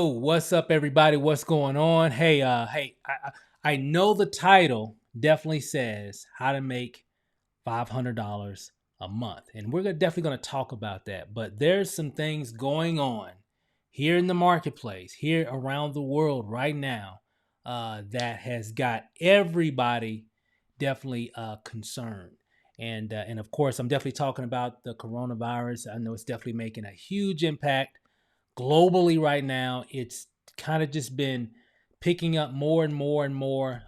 Oh, what's up, everybody? What's going on? Hey, I know the title definitely says how to make $500 a month, and we're definitely going to talk about that. But there's some things going on here in the marketplace, here around the world right now, that has got everybody definitely concerned. And of course, I'm definitely talking about the coronavirus. I know it's definitely making a huge impact globally right now. It's kind of just been picking up more and more and more,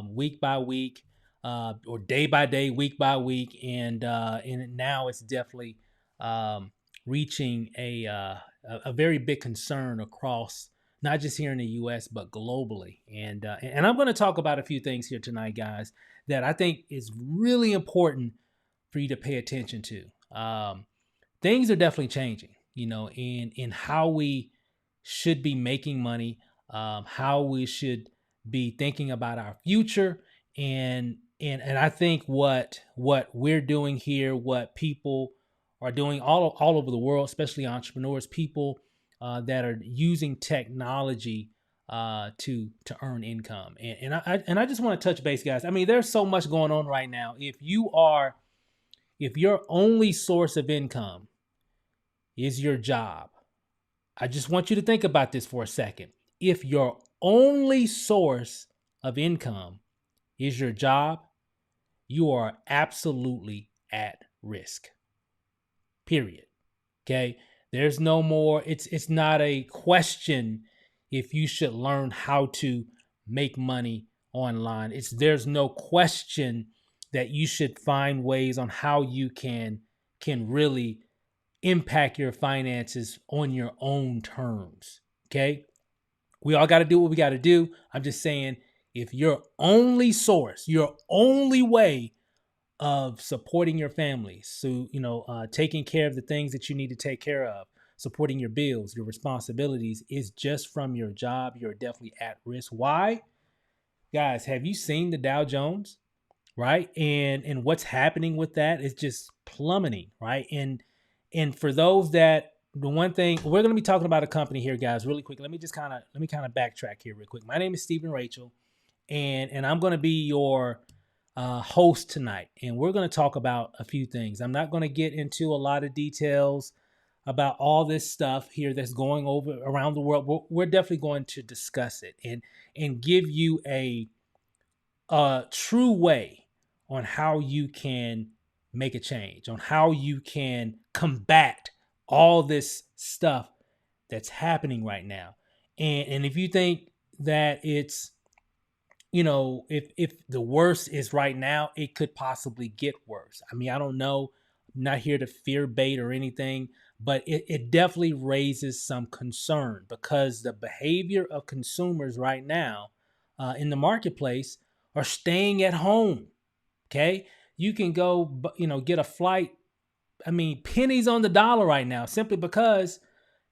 week by week, or day by day, week by week, and now it's definitely um, reaching a very big concern across not just here in the U.S. but globally. And I'm going to talk about a few things here tonight, guys, that I think is really important for you to pay attention to. Things are definitely changing, in how we should be making money, how we should be thinking about our future, and I think what we're doing here, what people are doing all over the world, especially entrepreneurs, people that are using technology to earn income, and I just want to touch base, guys. I mean, there's so much going on right now. If your only source of income is your job. I just want you to think about this for a second. If your only source of income is your job, you are absolutely at risk. Period. Okay? There's no more, it's not a question if you should learn how to make money online. There's no question that you should find ways on how you can really impact your finances on your own terms. Okay. We all got to do what we got to do. I'm just saying, if your only source, your only way of supporting your family, so, taking care of the things that you need to take care of, supporting your bills, your responsibilities is just from your job, you're definitely at risk. Why? Guys, have you seen the Dow Jones? Right, and what's happening with that is just plummeting, right? And for those that, the one thing we're going to be talking about a company here, guys, really quick. Let me kind of backtrack here real quick. My name is Stephen Rachel, and I'm going to be your host tonight, and we're going to talk about a few things. I'm not going to get into a lot of details about all this stuff here that's going over around the world. We're definitely going to discuss it and give you a true way on how you can make a change, on how you can combat all this stuff that's happening right now. And if you think that it's, if the worst is right now, it could possibly get worse. I mean, I don't know. I'm not here to fear bait or anything, but it definitely raises some concern because the behavior of consumers right now in the marketplace are staying at home. Okay. You can go, get a flight. I mean, pennies on the dollar right now, simply because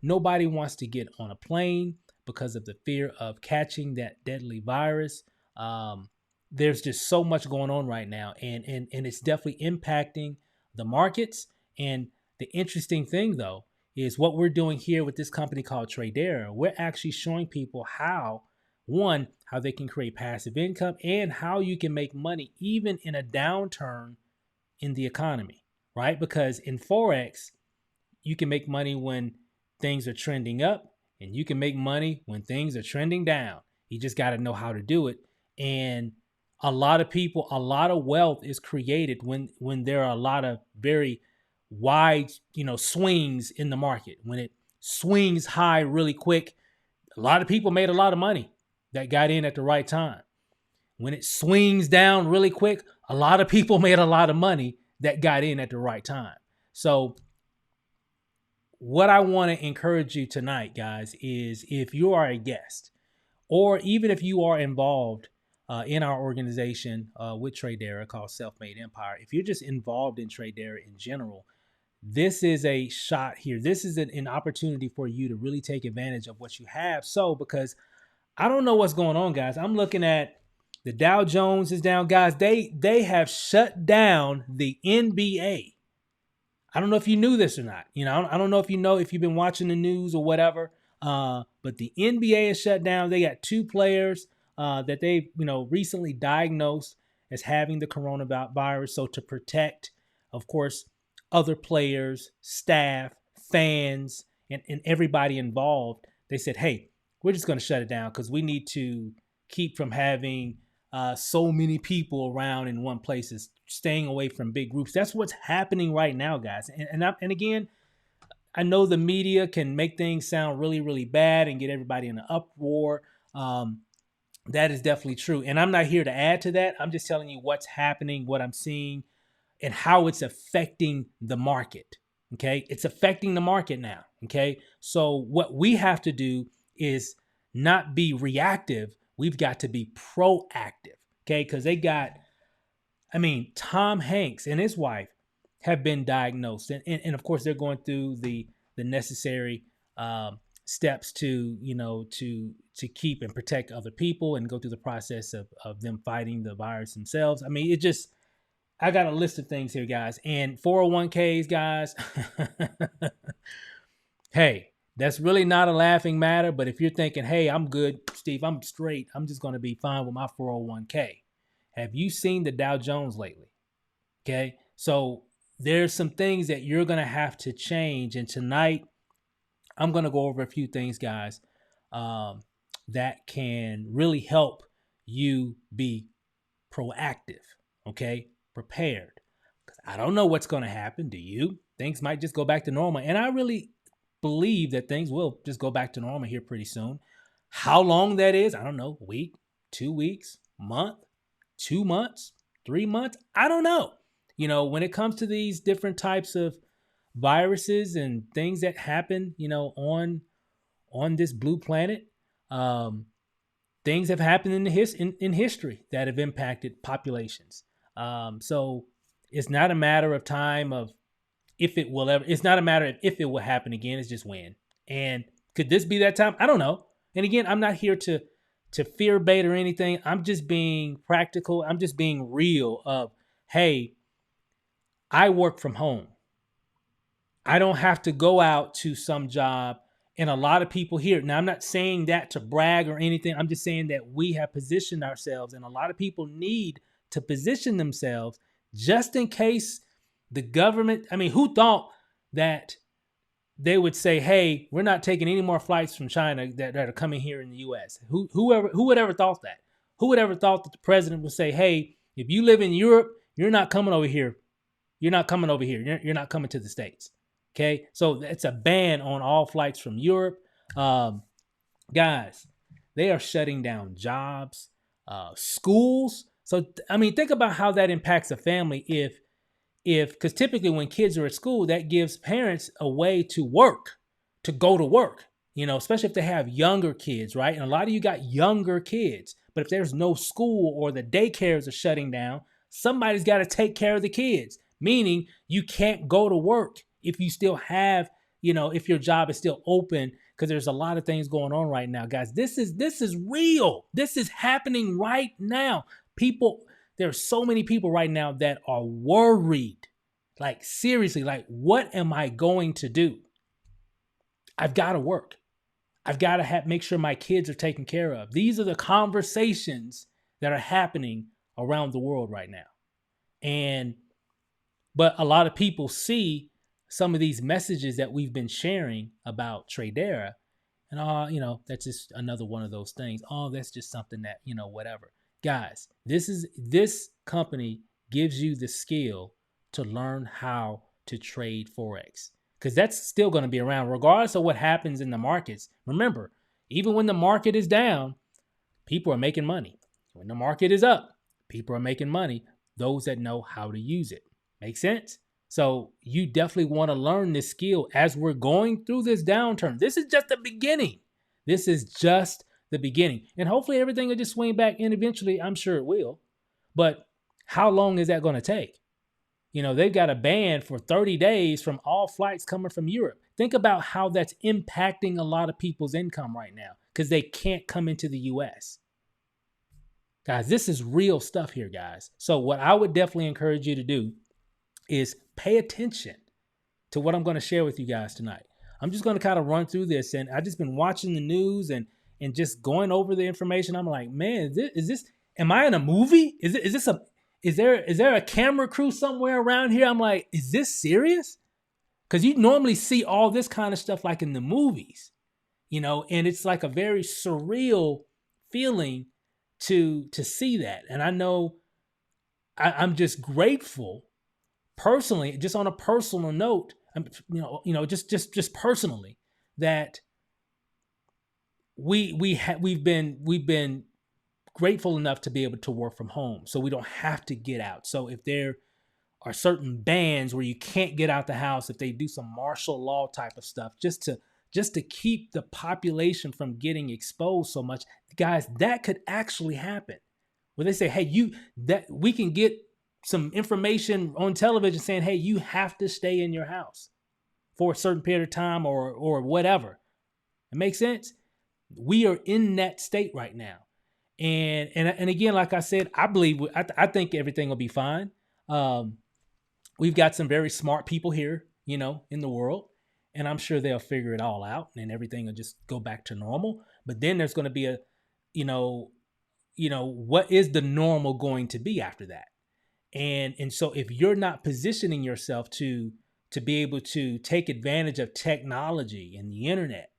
nobody wants to get on a plane because of the fear of catching that deadly virus. Um, there's just so much going on right now, and it's definitely impacting the markets. And the interesting thing, though, is what we're doing here with this company called Tradera. We're actually showing people how they can create passive income and how you can make money even in a downturn in the economy, right? Because in Forex, you can make money when things are trending up, and you can make money when things are trending down. You just got to know how to do it. And a lot of people, a lot of wealth is created when there are a lot of very wide, swings in the market. When it swings high really quick, a lot of people made a lot of money that got in at the right time. When it swings down really quick, a lot of people made a lot of money that got in at the right time. So what I want to encourage you tonight, guys, is if you are a guest, or even if you are involved in our organization with Tradera called Self-Made Empire, if you're just involved in Tradera in general, this is a shot here. This is an opportunity for you to really take advantage of what you have. So, because I don't know what's going on, guys. I'm looking at the Dow Jones is down, guys. They have shut down the NBA. I don't know if you knew this or not. I don't know if you know, if you've been watching the news or whatever. But the NBA is shut down. They got 2 players that they recently diagnosed as having the coronavirus. So to protect, of course, other players, staff, fans, and everybody involved, they said, hey, we're just going to shut it down because we need to keep from having so many people around in one place, is staying away from big groups. That's what's happening right now, guys. And again, I know the media can make things sound really, really bad and get everybody in an uproar. That is definitely true. And I'm not here to add to that. I'm just telling you what's happening, what I'm seeing, and how it's affecting the market. Okay. It's affecting the market now. Okay. So what we have to do is not be reactive. We've got to be proactive. Okay. Because Tom Hanks and his wife have been diagnosed. And of course, they're going through the necessary steps to keep and protect other people and go through the process of them fighting the virus themselves. I got a list of things here, guys. And 401ks, guys, hey, that's really not a laughing matter. But if you're thinking, hey, I'm good, Steve, I'm straight, I'm just going to be fine with my 401k. Have you seen the Dow Jones lately? Okay. So there's some things that you're going to have to change. And tonight, I'm going to go over a few things, guys, that can really help you be proactive. Okay. Prepared. Because I don't know what's going to happen. Do you? Things might just go back to normal. And I really believe that things will just go back to normal here pretty soon. How long that is, I don't know. A week, 2 weeks, month, 2 months, 3 months. I don't know. When it comes to these different types of viruses and things that happen, on this blue planet, things have happened in history that have impacted populations. So it's not a matter of time of if it will ever. It's not a matter of if it will happen again. It's just when. And could this be that time? I don't know. And again, I'm not here to fear bait or anything. I'm just being practical. I'm just being real. Of hey, I work from home. I don't have to go out to some job. And a lot of people here. Now, I'm not saying that to brag or anything. I'm just saying that we have positioned ourselves, and a lot of people need to position themselves just in case the government. Who thought that they would say, hey, we're not taking any more flights from China that are coming here in the U.S.? Who would ever thought that? Who would ever thought that the president would say, hey, if you live in Europe, you're not coming over here. You're not coming over here. You're not coming to the States. Okay, so it's a ban on all flights from Europe. Guys, they are shutting down jobs, schools. So, think about how that impacts a family because typically when kids are at school, that gives parents a way to go to work, especially if they have younger kids, right? And a lot of you got younger kids, but if there's no school or the daycares are shutting down, somebody's got to take care of the kids, meaning you can't go to work if you still have, if your job is still open, because there's a lot of things going on right now, guys. This is real. This is happening right now. There are so many people right now that are worried, like seriously, like what am I going to do? I've got to work. I've got to make sure my kids are taken care of. These are the conversations that are happening around the world right now. But a lot of people see some of these messages that we've been sharing about Tradera, and that's just another one of those things. Oh, that's just something that, whatever. Guys, this company gives you the skill to learn how to trade Forex, because that's still going to be around regardless of what happens in the markets. Remember, even when the market is down, people are making money. When the market is up, people are making money. Those that know how to use it. Make sense? So you definitely want to learn this skill as we're going through this downturn. This is just the beginning. This is just the beginning. And hopefully everything will just swing back in eventually. I'm sure it will. But how long is that going to take? They've got a ban for 30 days from all flights coming from Europe. Think about how that's impacting a lot of people's income right now because they can't come into the U.S. Guys, this is real stuff here, guys. So what I would definitely encourage you to do is pay attention to what I'm going to share with you guys tonight. I'm just going to kind of run through this. And I just been watching the news and just going over the information. I'm like, man, am I in a movie? Is there a camera crew somewhere around here? I'm like, is this serious? Because you normally see all this kind of stuff like in the movies, and it's like a very surreal feeling to see that. And I know I'm just grateful personally, just on a personal note, just personally, that we've been grateful enough to be able to work from home, so we don't have to get out. So if there are certain bans where you can't get out the house, if they do some martial law type of stuff, just to keep the population from getting exposed so much, guys, that could actually happen. Where they say, hey, we can get some information on television saying, hey, you have to stay in your house for a certain period of time or whatever. It makes sense? We are in that state right now. And again, like I said, I think everything will be fine. We've got some very smart people here, in the world, and I'm sure they'll figure it all out and everything will just go back to normal. But then there's going to be what is the normal going to be after that? And so if you're not positioning yourself to be able to take advantage of technology and the internet,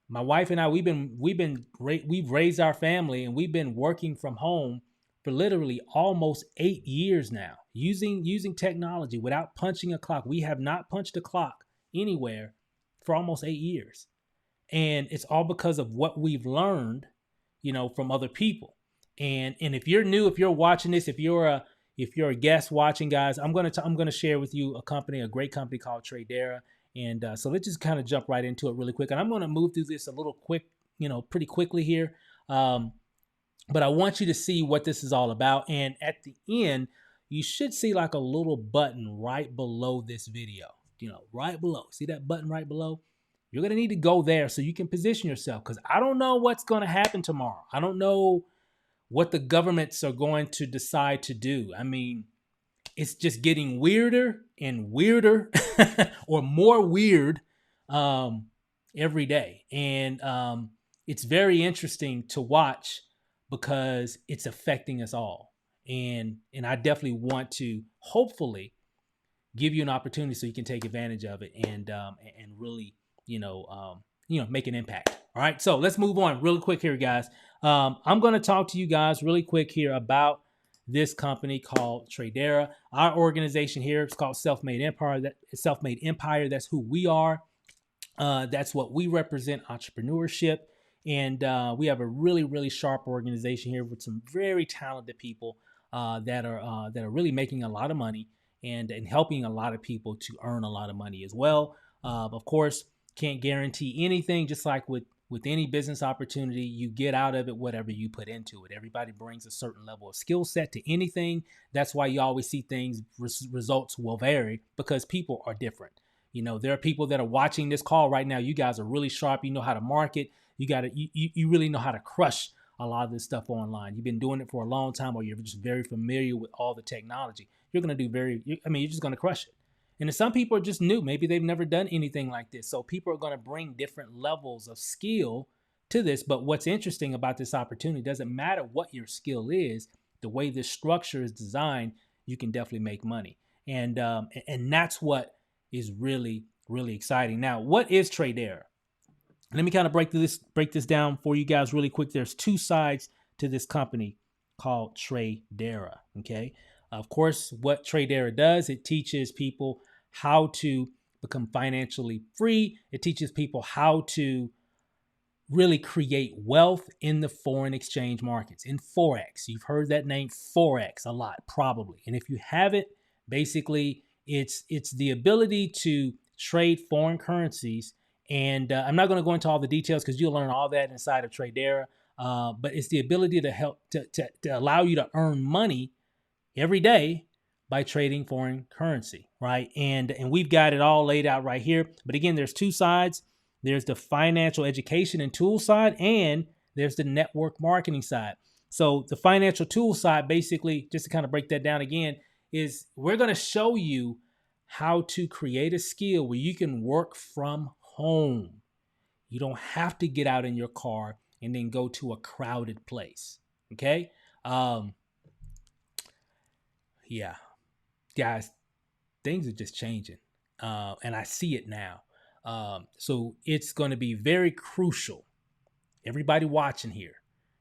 my wife and I, we've raised our family and we've been working from home for literally almost 8 years now, using technology without punching a clock. We have not punched a clock anywhere for almost 8 years. And it's all because of what we've learned, from other people. And if you're new, if you're watching this, if you're a guest watching, guys, I'm gonna share with you a great company called Tradera. And so let's just kind of jump right into it really quick. And I'm going to move through this a little quick, pretty quickly here. But I want you to see what this is all about. And at the end, you should see like a little button right below this video, right below. See that button right below? You're going to need to go there so you can position yourself, because I don't know what's going to happen tomorrow. I don't know what the governments are going to decide to do. I mean, it's just getting weirder and weirder or more weird every day. And it's very interesting to watch because it's affecting us all. And I definitely want to hopefully give you an opportunity so you can take advantage of it and really, make an impact. All right. So let's move on really quick here, guys. I'm going to talk to you guys really quick here about this company called Tradera. Our organization here is called Self-Made Empire. That's who we are. That's what we represent, entrepreneurship. And we have a really, really sharp organization here with some very talented people that are really making a lot of money and helping a lot of people to earn a lot of money as well. Of course, can't guarantee anything, just like with any business opportunity, you get out of it whatever you put into it. Everybody brings a certain level of skill set to anything. That's why you always see results will vary, because people are different. There are people that are watching this call right now. You guys are really sharp. You know how to market. You really know how to crush a lot of this stuff online. You've been doing it for a long time, or you're just very familiar with all the technology. You're going to do you're just going to crush it. And some people are just new. Maybe they've never done anything like this. So people are going to bring different levels of skill to this. But what's interesting about this opportunity, doesn't matter what your skill is, the way this structure is designed, you can definitely make money. And that's what is really, really exciting. Now, what is Tradera? Let me kind of break this down for you guys really quick. There's two sides to this company called Tradera. Okay. Of course, what Tradera does, it teaches people how to become financially free. It teaches people how to really create wealth in the foreign exchange markets, in Forex. You've heard that name Forex a lot, probably. And if you haven't, basically, it's the ability to trade foreign currencies. And I'm not going to go into all the details because you'll learn all that inside of Tradera. But it's the ability to help to allow you to earn money every day by trading foreign currency, right? And we've got it all laid out right here. But again, there's two sides. There's the financial education and tool side, and there's the network marketing side. So the financial tool side, basically, just to kind of break that down again, is we're going to show you how to create a skill where you can work from home. You don't have to get out in your car and then go to a crowded place. Okay. Yeah, guys, things are just changing. And I see it now. So it's going to be very crucial, everybody watching here,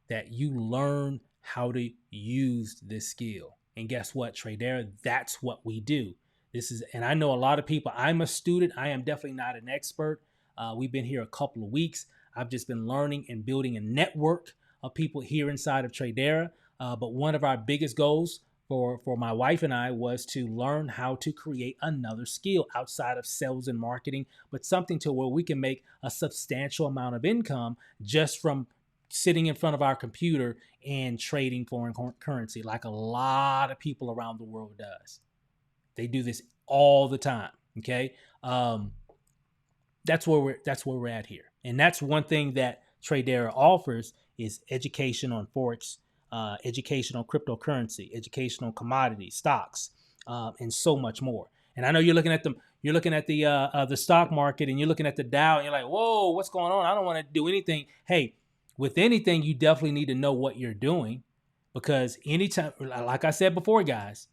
that you learn how to use this skill. And guess what, Tradera? That's what we do. And I know a lot of people. I'm a student. I am definitely not an expert. We've been here a couple of weeks. I've just been learning and building a network of people here inside of Tradera. But one of our biggest goals for my wife and I was to learn how to create another skill outside of sales and marketing, but something to where we can make a substantial amount of income just from sitting in front of our computer and trading foreign currency, like a lot of people around the world does. They do this all the time. Okay. That's where we're at here. And that's one thing that Tradera offers is education on Forex, education on cryptocurrency, education on commodities, stocks, and so much more. And I know you're looking at the stock market and you're looking at the Dow and you're like, whoa, what's going on? I don't want to do anything. Hey, with anything, you definitely need to know what you're doing, because anytime, like I said before, guys,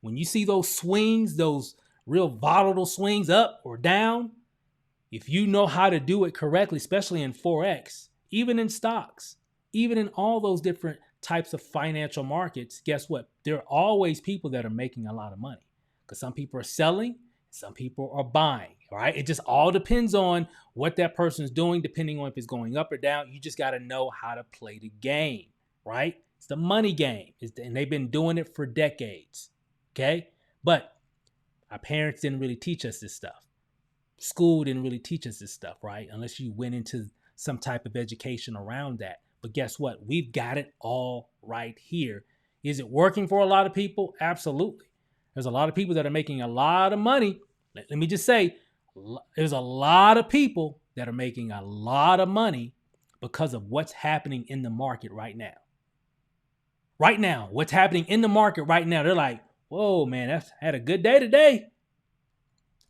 when you see those swings, those real volatile swings up or down, if you know how to do it correctly, especially in Forex, even in stocks, even in all those different types of financial markets, guess what? There are always people that are making a lot of money, because some people are selling, some people are buying. All right. It just all depends on what that person is doing, depending on if it's going up or down. You just got to know how to play the game, right? It's the money game. And they've been doing it for decades. Okay. But our parents didn't really teach us this stuff. School didn't really teach us this stuff, right? Unless you went into some type of education around that. But guess what? We've got it all right here. Is it working for a lot of people? Absolutely. There's a lot of people that are making a lot of money. Let me just say, there's a lot of people that are making a lot of money because of what's happening in the market right now. Right now, what's happening in the market right now, they're like, whoa, man, I had a good day today.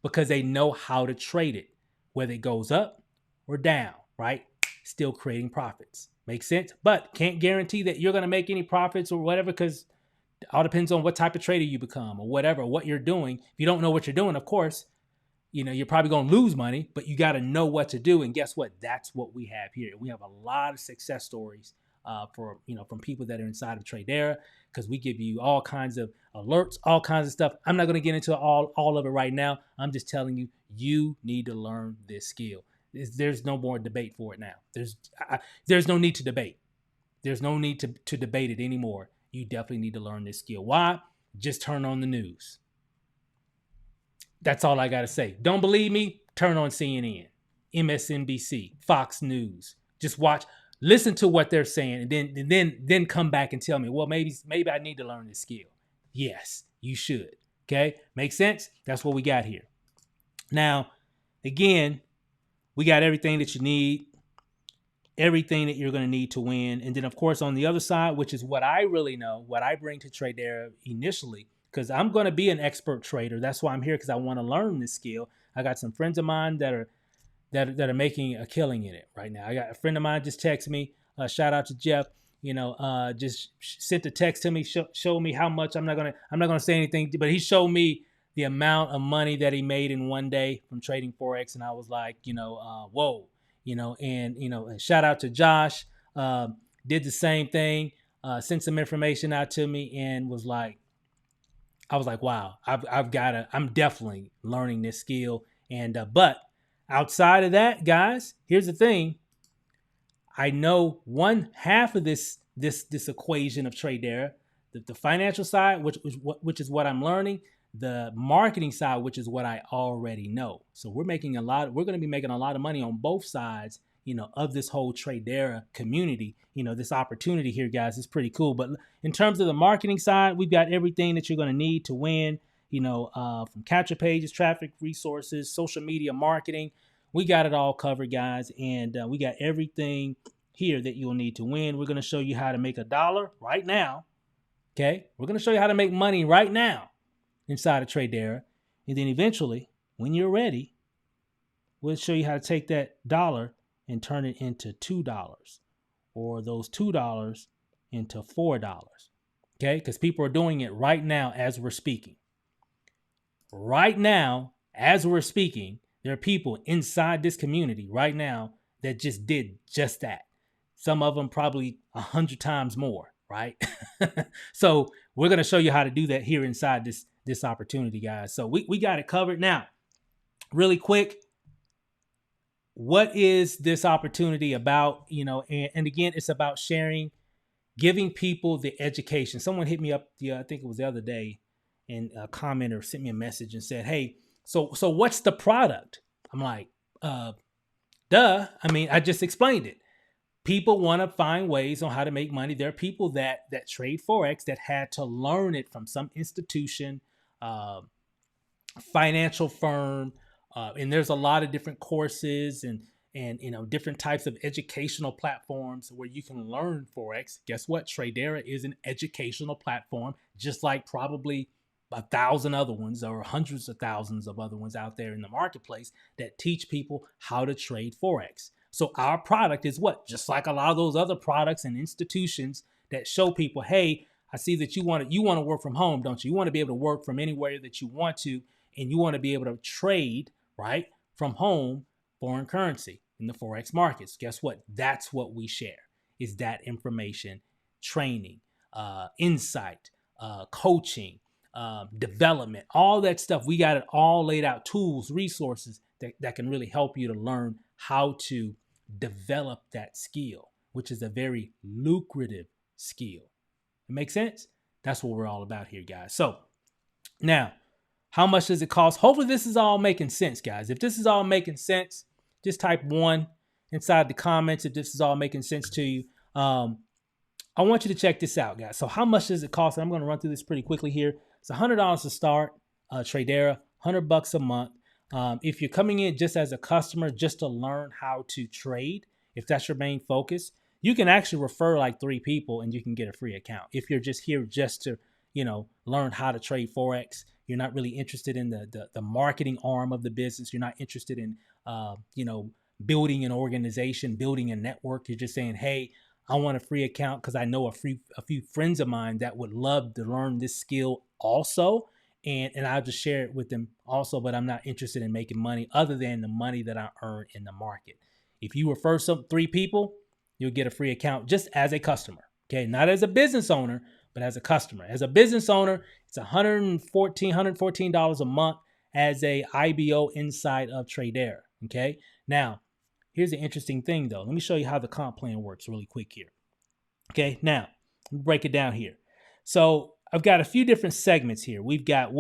Because they know how to trade it, whether it goes up or down, right? Still creating profits. Makes sense? But can't guarantee that you're going to make any profits or whatever, because it all depends on what type of trader you become or whatever, what you're doing. If you don't know what you're doing, of course, you're probably going to lose money, but you got to know what to do. And guess what? That's what we have here. We have a lot of success stories from people that are inside of Tradera, because we give you all kinds of alerts, all kinds of stuff. I'm not going to get into all of it right now. I'm just telling you, you need to learn this skill. There's no more debate for it now. There's no need to debate. There's no need to debate it anymore. You definitely need to learn this skill. Why? Just turn on the news. That's all I got to say. Don't believe me? Turn on CNN, MSNBC, Fox News. Just watch. Listen to what they're saying, and then come back and tell me, well, maybe I need to learn this skill. Yes, you should. Okay, makes sense? That's what we got here. Now, again, we got everything that you need, everything that you're going to need to win. And then, of course, on the other side, which is what I really know, what I bring to Tradera initially, because I'm going to be an expert trader. That's why I'm here, because I want to learn this skill. I got some friends of mine that are making a killing in it right now. I got a friend of mine just texted me. Shout out to Jeff. Just sent a text to me, show me how much. I'm not gonna say anything, but he showed me the amount of money that he made in one day from trading Forex, and I was like, whoa, and shout out to Josh. Did the same thing. Sent some information out to me, and I was like, wow, I'm definitely learning this skill, and but. Outside of that, guys, here's the thing. I know one half of this equation of Tradera, the financial side, which is what I'm learning, the marketing side, which is what I already know. So we're going to be making a lot of money on both sides, of this whole Tradera community. This opportunity here, guys, is pretty cool. But in terms of the marketing side, we've got everything that you're going to need to win. From capture pages, traffic, resources, social media marketing. We got it all covered, guys. And we got everything here that you'll need to win. We're going to show you how to make $1 right now. Okay. We're going to show you how to make money right now inside of Tradera. And then eventually, when you're ready, we'll show you how to take that dollar and turn it into $2, or those $2 into $4. Okay, because people are doing it right now as we're speaking. Right now, as we're speaking, there are people inside this community right now that just did just that. Some of them probably 100 times more, right? So we're going to show you how to do that here inside this opportunity, guys. So we got it covered. Now, really quick, what is this opportunity about? And again, it's about sharing, giving people the education. Someone hit me up, I think it was the other day, and a commenter sent me a message and said, "Hey, so what's the product?" I'm like, duh. I mean, I just explained it. People want to find ways on how to make money. There are people that trade Forex that had to learn it from some institution, financial firm, and there's a lot of different courses and different types of educational platforms where you can learn Forex. Guess what? Tradera is an educational platform, just like probably 1,000 other ones or hundreds of thousands of other ones out there in the marketplace that teach people how to trade Forex. So our product is what? Just like a lot of those other products and institutions that show people, hey, I see that you want to work from home, don't you? You want to be able to work from anywhere that you want to, and you want to be able to trade, right, from home, foreign currency in the Forex markets. Guess what? That's what we share, is that information, training, insight, coaching, development, all that stuff. We got it all laid out, tools, resources that can really help you to learn how to develop that skill, which is a very lucrative skill. It makes sense? That's what we're all about here, guys. So now, how much does it cost? Hopefully this is all making sense, guys. If this is all making sense, just type 1 inside the comments if this is all making sense to you. I want you to check this out, guys. So how much does it cost? And I'm going to run through this pretty quickly here. It's $100 to start Tradera, $100 a month. If you're coming in just as a customer, just to learn how to trade, if that's your main focus, you can actually refer like 3 people and you can get a free account. If you're just here just to, learn how to trade Forex, you're not really interested in the marketing arm of the business. You're not interested in, building an organization, building a network. You're just saying, hey, I want a free account because I know a few friends of mine that would love to learn this skill also. And I'll just share it with them also, but I'm not interested in making money other than the money that I earn in the market. If you refer 3 people, you'll get a free account just as a customer. Okay, not as a business owner, but as a customer. As a business owner, it's $114 a month as a IBO inside of Tradera. Okay, now here's the interesting thing though. Let me show you how the comp plan works really quick here. Okay, now let me break it down here. So I've got a few different segments here. We've got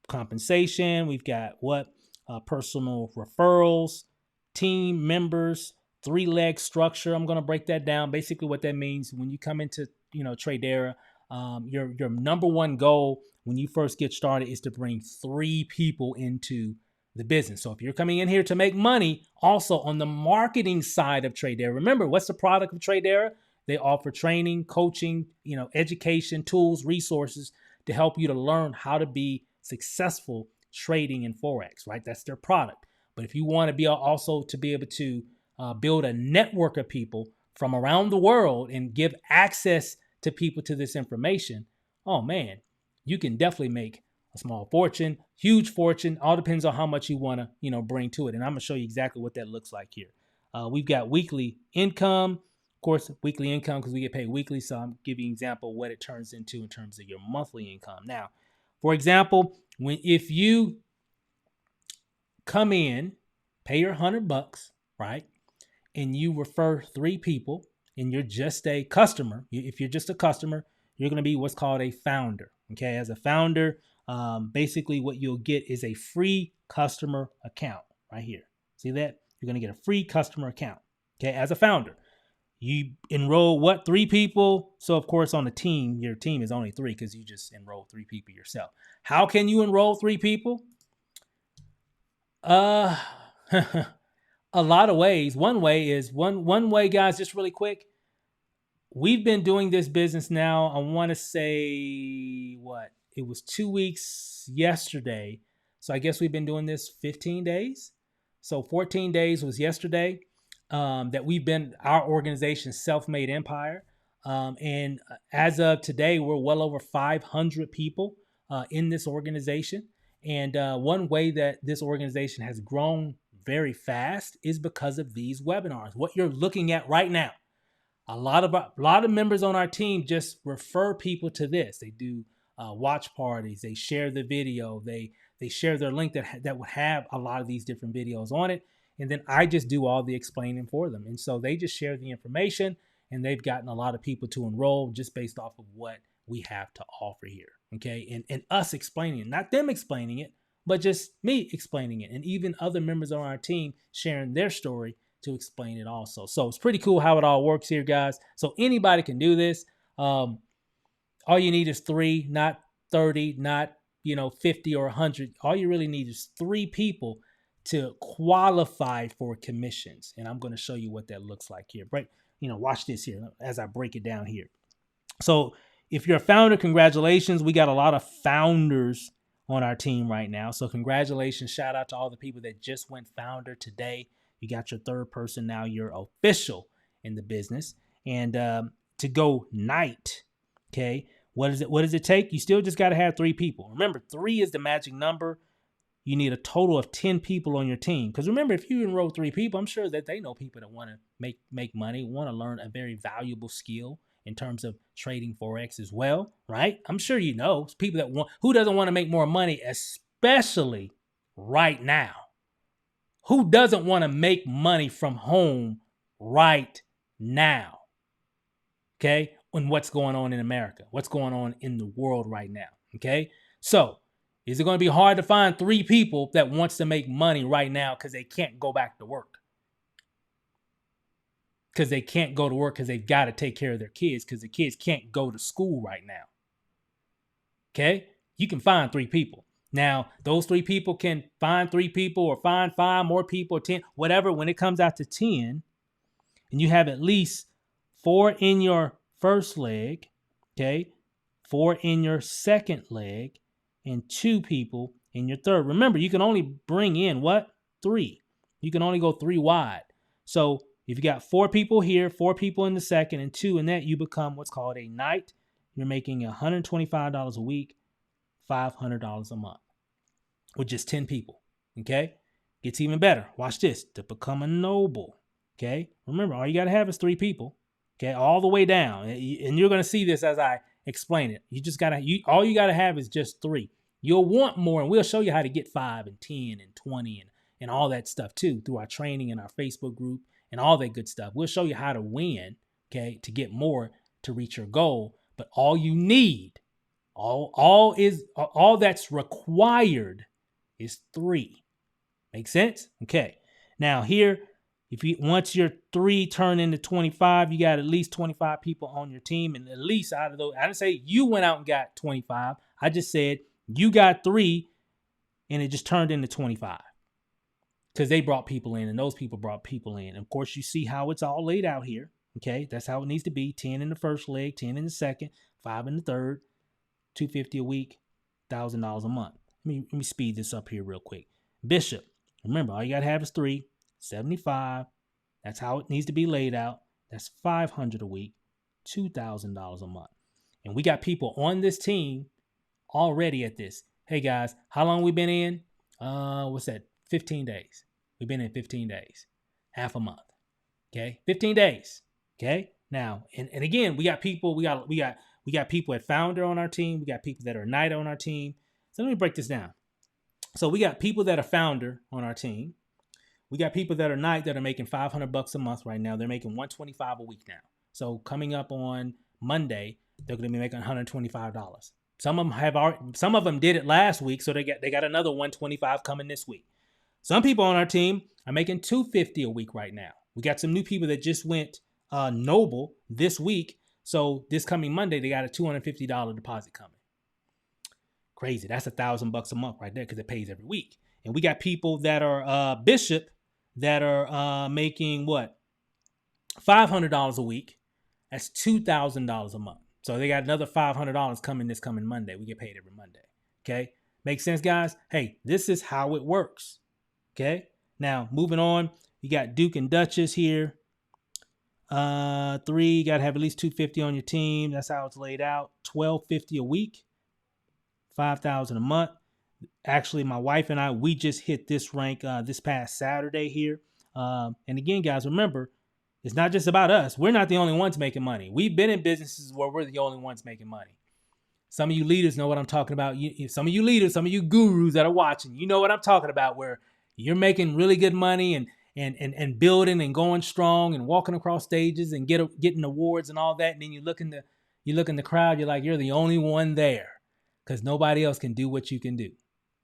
compensation. We've got personal referrals, team members, 3-leg structure. I'm going to break that down. Basically what that means when you come into, Tradera, your number one goal when you first get started is to bring 3 people into the business. So if you're coming in here to make money, also on the marketing side of Tradera, remember, what's the product of Tradera? They offer training, coaching, education, tools, resources to help you to learn how to be successful trading in Forex, right? That's their product. But if you want to be also to be able to build a network of people from around the world and give access to people to this information, oh man, you can definitely make a small fortune, huge fortune. All depends on how much you want to, bring to it. And I'm going to show you exactly what that looks like here. We've got weekly income. Of course, weekly income because we get paid weekly. So I'm giving you an example of what it turns into in terms of your monthly income. Now, for example, if you come in, pay your $100, right? And you refer 3 people and you're just a customer. If you're just a customer, you're going to be what's called a founder. Okay. As a founder, basically what you'll get is a free customer account right here. See that? You're going to get a free customer account. Okay. As a founder, you enroll 3 people. So of course on the team, your team is only 3 because you just enroll 3 people yourself. How can you enroll 3 people? A lot of ways. One way is one way, guys, just really quick. We've been doing this business now. I want to say it was 2 weeks yesterday. So I guess we've been doing this 15 days. So 14 days was yesterday that we've been our organization's self-made empire. And as of today, we're well over 500 people in this organization. And one way that this organization has grown very fast is because of these webinars. What you're looking at right now, a lot of members on our team just refer people to this. They do watch parties. They share the video. They share their link that would have a lot of these different videos on it. And then I just do all the explaining for them. And so they just share the information, and they've gotten a lot of people to enroll just based off of what we have to offer here. Okay. And us explaining it, not them explaining it, but just me explaining it. And even other members on our team sharing their story to explain it also. So it's pretty cool how it all works here, guys. So anybody can do this. All you need is 3, not 30, not 50 or 100. All you really need is 3 people to qualify for commissions. And I'm going to show you what that looks like here. Right? Watch this here as I break it down here. So if you're a founder, congratulations. We got a lot of founders on our team right now. So congratulations. Shout out to all the people that just went founder today. You got your 3rd person now. You're official in the business. And to go night, okay, what does it take? You still just got to have 3 people. Remember, 3 is the magic number. You need a total of 10 people on your team. Because remember, if you enroll 3 people, I'm sure that they know people that want to make money, want to learn a very valuable skill in terms of trading Forex as well, right? I'm sure people who doesn't want to make more money, especially right now. Who doesn't want to make money from home right now? Okay? And what's going on in America? What's going on in the world right now? Okay? So, is it going to be hard to find 3 people that wants to make money right now because they can't go back to work? Because they can't go to work because they've got to take care of their kids because the kids can't go to school right now. Okay? You can find 3 people. Now, those 3 people can find 3 people or find 5 more people or 10, whatever. When it comes out to 10, and you have at least 4 in your first leg, okay, 4 in your second leg, and 2 people in your third. Remember, you can only bring in what? 3. You can only go 3 wide. So if you got 4 people here, 4 people in the second, and 2 in that, you become what's called a knight. You're making $125 a week, $500 a month with just 10 people. Okay? Gets even better. Watch this. To become a noble. Okay? Remember, all you got to have is 3 people. Okay? All the way down. And you're going to see this as I explain it. You just got to, all you got to have is just 3. You'll want more, and we'll show you how to get 5 and 10 and 20 and all that stuff too through our training and our Facebook group and all that good stuff. We'll show you how to win, okay, to get more to reach your goal. But all you need, all that's required is 3. Make sense? Okay. Now here, once your 3 turn into 25, you got at least 25 people on your team. And at least out of those, I didn't say you went out and got 25. I just said you got 3 and it just turned into 25. Because they brought people in and those people brought people in. And of course, you see how it's all laid out here. Okay, that's how it needs to be. 10 in the first leg, 10 in the second, 5 in the third, $250 a week, $1,000 a month. Let me speed this up here real quick. Bishop, remember, all you got to have is 3, 75. That's how it needs to be laid out. That's $500 a week, $2,000 a month. And we got people on this team already at this. Hey guys, how long we been in? What's that? 15 days. We've been in 15 days, half a month. Okay, 15 days. Okay, now and again, we got people. We got people at founder on our team. We got people that are knight on our team. So let me break this down. So we got people that are founder on our team. We got people that are knight that are making $500 a month right now. They're making $125 a week now. So coming up on Monday, they're going to be making $125. Some of them did it last week, so they got another $125 coming this week. Some people on our team are making $250 a week right now. We got some new people that just went noble this week. So this coming Monday, they got a $250 deposit coming. Crazy. That's $1,000 a month right there because it pays every week. And we got people that are bishop that are making what? $500 a week. That's $2,000 a month. So they got another $500 coming this coming Monday. We get paid every Monday. Okay. Makes sense, guys? Hey, this is how it works. Okay. Now, moving on, you got Duke and Duchess here. 3, you got to have at least 250 on your team. That's how it's laid out. 1250 a week, 5,000 a month. Actually, my wife and I, we just hit this rank this past Saturday here. And again, guys, remember, it's not just about us. We're not the only ones making money. We've been in businesses where we're the only ones making money. Some of you leaders know what I'm talking about. Some of you leaders, some of you gurus that are watching, you know what I'm talking about, where you're making really good money and building and going strong and walking across stages and getting awards and all that. And then you look in the crowd, you're like, you're the only one there because nobody else can do what you can do.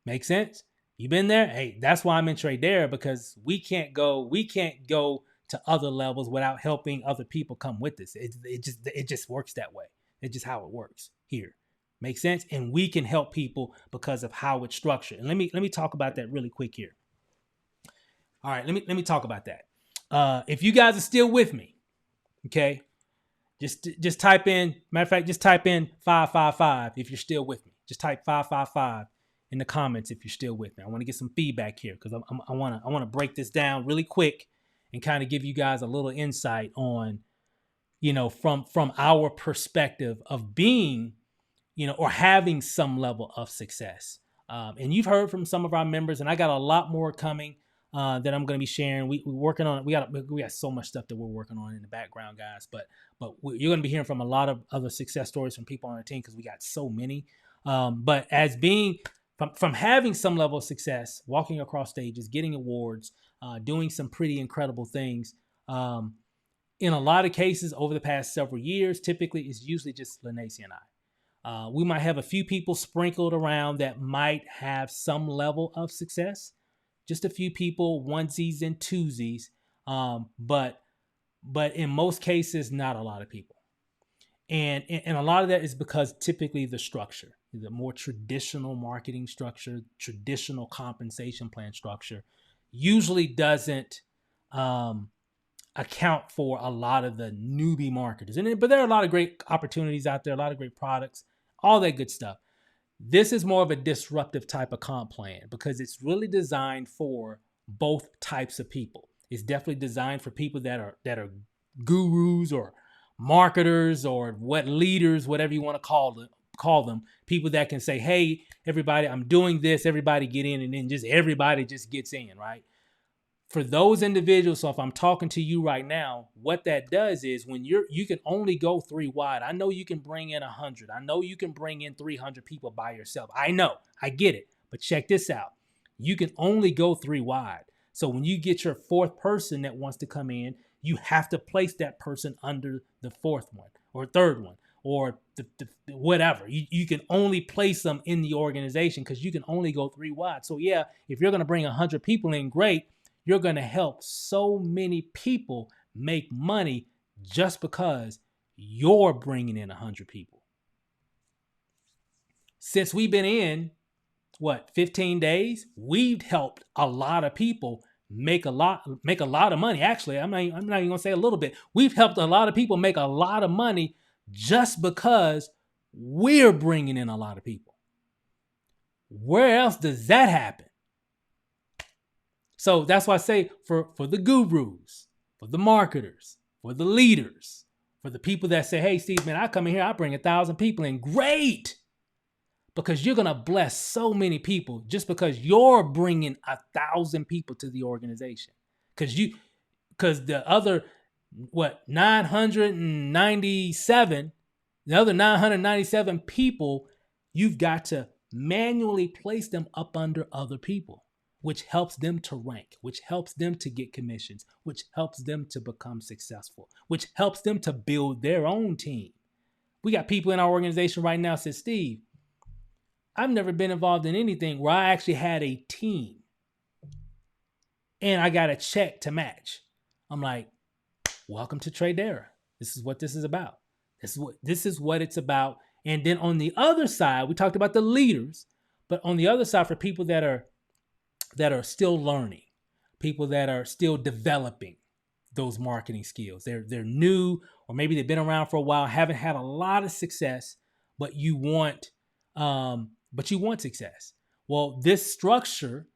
Make sense? You been there? Hey, that's why I'm in Tradera, because we can't go to other levels without helping other people come with us. It just works that way. It's just how it works here. Make sense? And we can help people because of how it's structured. And let me talk about that really quick here. All right, let me talk about that. If you guys are still with me, okay, just type in. Matter of fact, just type in 555 if you're still with me. Just type 555 in the comments if you're still with me. I want to get some feedback here because I want to break this down really quick and kind of give you guys a little insight on, from our perspective of being, or having some level of success. And you've heard from some of our members, and I got a lot more coming that I'm going to be sharing. We're working on it. We got so much stuff that we're working on in the background, guys. But you're going to be hearing from a lot of other success stories from people on our team because we got so many. But as being from having some level of success, walking across stages, getting awards, doing some pretty incredible things. In a lot of cases over the past several years, typically it's usually just Lanacy and I. We might have a few people sprinkled around that might have some level of success. Just a few people, onesies and twosies. But in most cases, not a lot of people. And a lot of that is because typically the structure, the more traditional marketing structure, traditional compensation plan structure, usually doesn't account for a lot of the newbie marketers. But there are a lot of great opportunities out there, a lot of great products, all that good stuff. This is more of a disruptive type of comp plan because it's really designed for both types of people. It's definitely designed for people that are gurus or marketers or leaders, whatever you want to call them, people that can say, hey, everybody, I'm doing this, everybody get in, and then just everybody just gets in, right? For those individuals, so if I'm talking to you right now, what that does is when you can only go 3 wide. I know you can bring in 100. I know you can bring in 300 people by yourself. I know, I get it. But check this out. You can only go 3 wide. So when you get your 4th person that wants to come in, you have to place that person under the 4th one or 3rd one or the whatever. You can only place them in the organization because you can only go 3 wide. So yeah, if you're going to bring 100 people in, great. You're going to help so many people make money just because you're bringing in 100 people. Since we've been in, 15 days, we've helped a lot of people make a lot of money. Actually, I'm not even going to say a little bit. We've helped a lot of people make a lot of money just because we're bringing in a lot of people. Where else does that happen? So that's why I say for the gurus, for the marketers, for the leaders, for the people that say, hey, Steve, man, I come in here, I bring 1,000 people in. Great. Because you're going to bless so many people just because you're bringing 1,000 people to the organization. Because the other, 997 people, you've got to manually place them up under other people, which helps them to rank, which helps them to get commissions, which helps them to become successful, which helps them to build their own team. We got people in our organization right now says, Steve, I've never been involved in anything where I actually had a team and I got a check to match. I'm like, welcome to Tradera. This is what this is about. This is what it's about. And then on the other side, we talked about the leaders, but on the other side for people that are still learning, people that are still developing those marketing skills. They're new, or maybe they've been around for a while, haven't had a lot of success, but you want success. Well, this structure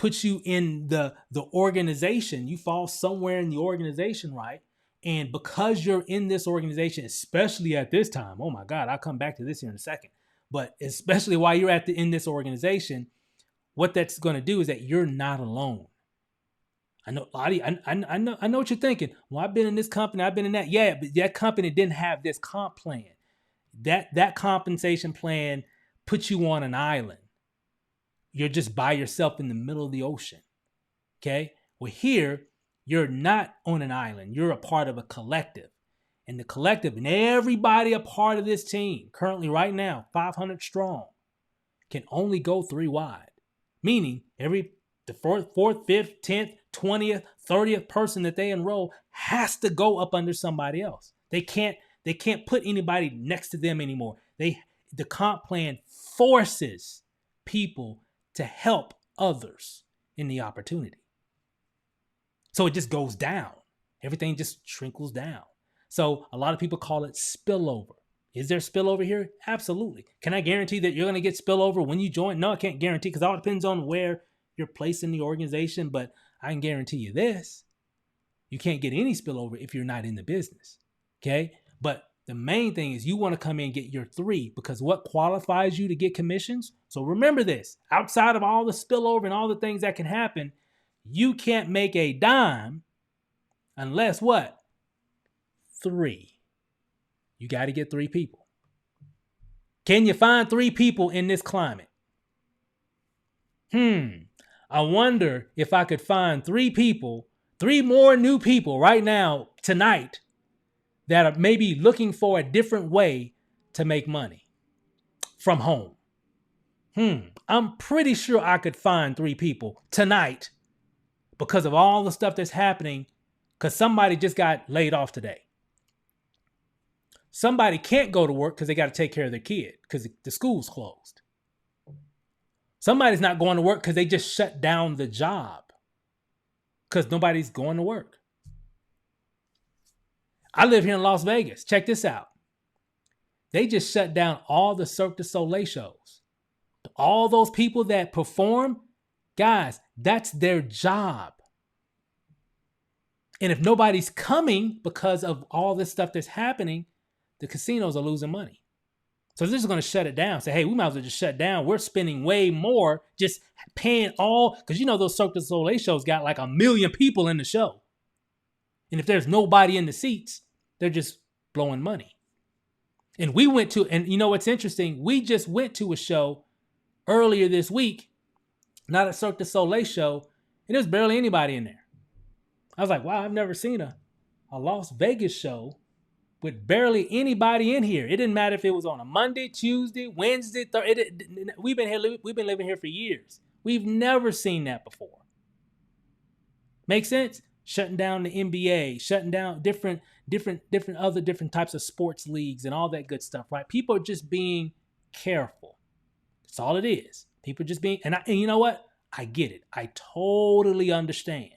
puts you in the organization. You fall somewhere in the organization, right? And because you're in this organization, especially at this time, oh my God, I'll come back to this here in a second. But especially while you're in this organization, what that's going to do is that you're not alone. I know, Lottie, I know what you're thinking. Well, I've been in this company, I've been in that. Yeah, but that company didn't have this comp plan. That compensation plan puts you on an island. You're just by yourself in the middle of the ocean. Okay? Well, here, you're not on an island. You're a part of a collective. And the collective and everybody a part of this team, currently right now, 500 strong, can only go 3 wide. Meaning the fourth, 5th, 10th, 20th, 30th person that they enroll has to go up under somebody else. They can't put anybody next to them anymore. The comp plan forces people to help others in the opportunity. So it just goes down. Everything just trickles down. So a lot of people call it spillover. Is there spillover here? Absolutely. Can I guarantee that you're going to get spillover when you join? No, I can't guarantee, because it all depends on where you're placed in the organization. But I can guarantee you this. You can't get any spillover if you're not in the business. Okay? But the main thing is you want to come in and get your 3, because what qualifies you to get commissions? So remember this. Outside of all the spillover and all the things that can happen, you can't make a dime unless what? 3. You got to get 3 people. Can you find 3 people in this climate? I wonder if I could find 3 people, 3 more new people right now, tonight, that are maybe looking for a different way to make money from home. I'm pretty sure I could find 3 people tonight because of all the stuff that's happening, because somebody just got laid off today. Somebody can't go to work because they got to take care of their kid because the school's closed. Somebody's not going to work because they just shut down the job because nobody's going to work. I live here in Las Vegas. Check this out. They just shut down all the Cirque du Soleil shows. All those people that perform, guys, that's their job. And if nobody's coming because of all this stuff that's happening, the casinos are losing money. So they're just going to shut it down. Say, hey, we might as well just shut down. We're spending way more just paying all, because you know those Cirque du Soleil shows got like 1 million people in the show. And if there's nobody in the seats, they're just blowing money. And we went to, and you know what's interesting? We just went to a show earlier this week, not a Cirque du Soleil show, and there's barely anybody in there. I was like, wow, I've never seen a Las Vegas show with barely anybody in here. It didn't matter if it was on a Monday, Tuesday, Wednesday, Thursday. We've been living here for years. We've never seen that before. Make sense? Shutting down the NBA, shutting down different types of sports leagues and all that good stuff, right? People are just being careful. That's all it is. People just being, and you know what? I get it. I totally understand.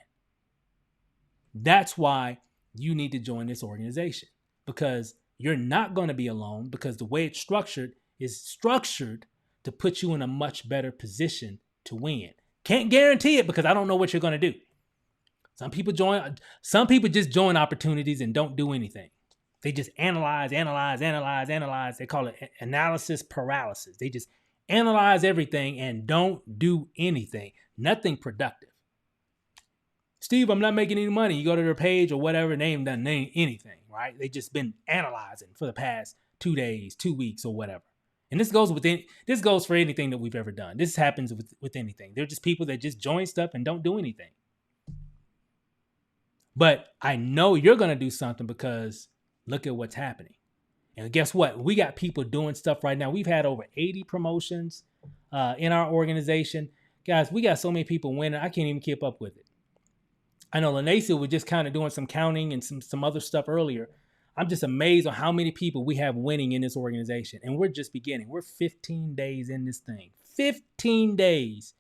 That's why you need to join this organization, because you're not going to be alone, because the way it's structured is structured to put you in a much better position to win. Can't guarantee it because I don't know what you're going to do. Some people just join opportunities and don't do anything. They just analyze. They call it analysis paralysis. They just analyze everything and don't do anything. Nothing productive. Steve, I'm not making any money. You go to their page or whatever, name doesn't name anything, right? They just been analyzing for the past 2 days, 2 weeks, or whatever. And this goes for anything that we've ever done. This happens with anything. They're just people that just join stuff and don't do anything. But I know you're going to do something because look at what's happening. And guess what? We got people doing stuff right now. We've had over 80 promotions in our organization. Guys, we got so many people winning. I can't even keep up with it. I know Lanacia was just kind of doing some counting and some other stuff earlier. I'm just amazed on how many people we have winning in this organization. And we're just beginning. We're 15 days in this thing. 15 days.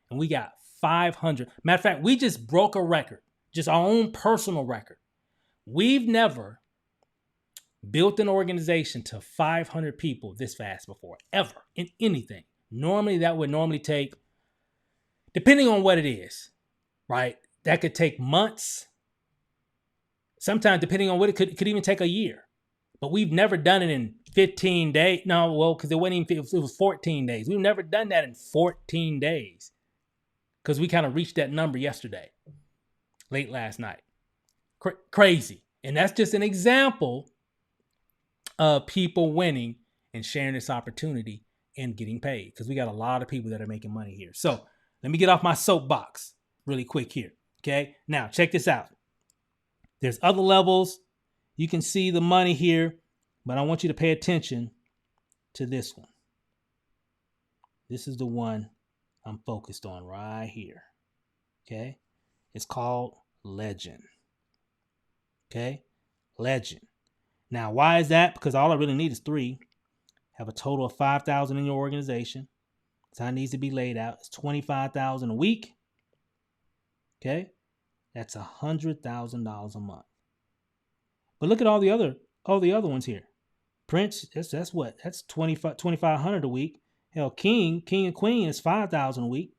And we got 500. Matter of fact, we just broke a record. Just our own personal record. We've never built an organization to 500 people this fast before, ever, in anything. Normally, that would take depending on what it is, right? That could take months. Sometimes, depending on what it could even take a year. But we've never done it in 15 days. No, well, because it wasn't even, it was 14 days. We've never done that in 14 days because we kind of reached that number yesterday, late last night. Crazy. And that's just an example of people winning and sharing this opportunity and getting paid, because we got a lot of people that are making money here. So let me get off my soapbox really quick here. Okay. Now check this out. There's other levels. You can see the money here, but I want you to pay attention to this one. This is the one I'm focused on right here. Okay. It's called Legend. Okay. Legend. Now, why is that? Because all I really need is 3. Have a total of 5,000 in your organization. That's how it needs to be laid out. It's 25,000 a week. Okay. That's $100,000 a month. But look at all the other ones here. Prince, that's what? That's 2,500 a week. Hell, King and Queen is 5,000 a week.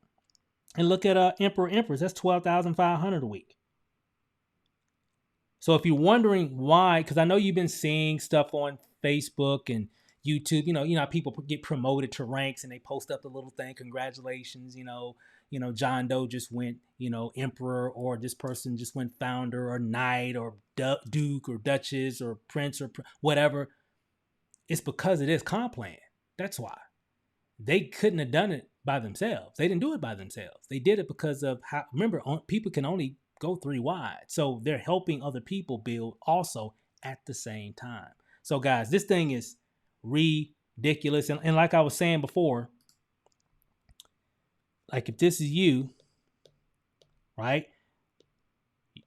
And look at Emperor, Empress, that's 12,500 a week. So if you're wondering why, because I know you've been seeing stuff on Facebook and YouTube, you know, people get promoted to ranks and they post up the little thing, congratulations, John Doe just went, emperor, or this person just went founder or knight or duke or duchess or prince or whatever. It's because of this comp plan. That's why. They couldn't have done it by themselves. They didn't do it by themselves. They did it because of how, remember, people can only go 3 wide. So they're helping other people build also at the same time. So guys, this thing is ridiculous. And like I was saying before, like if this is you, right?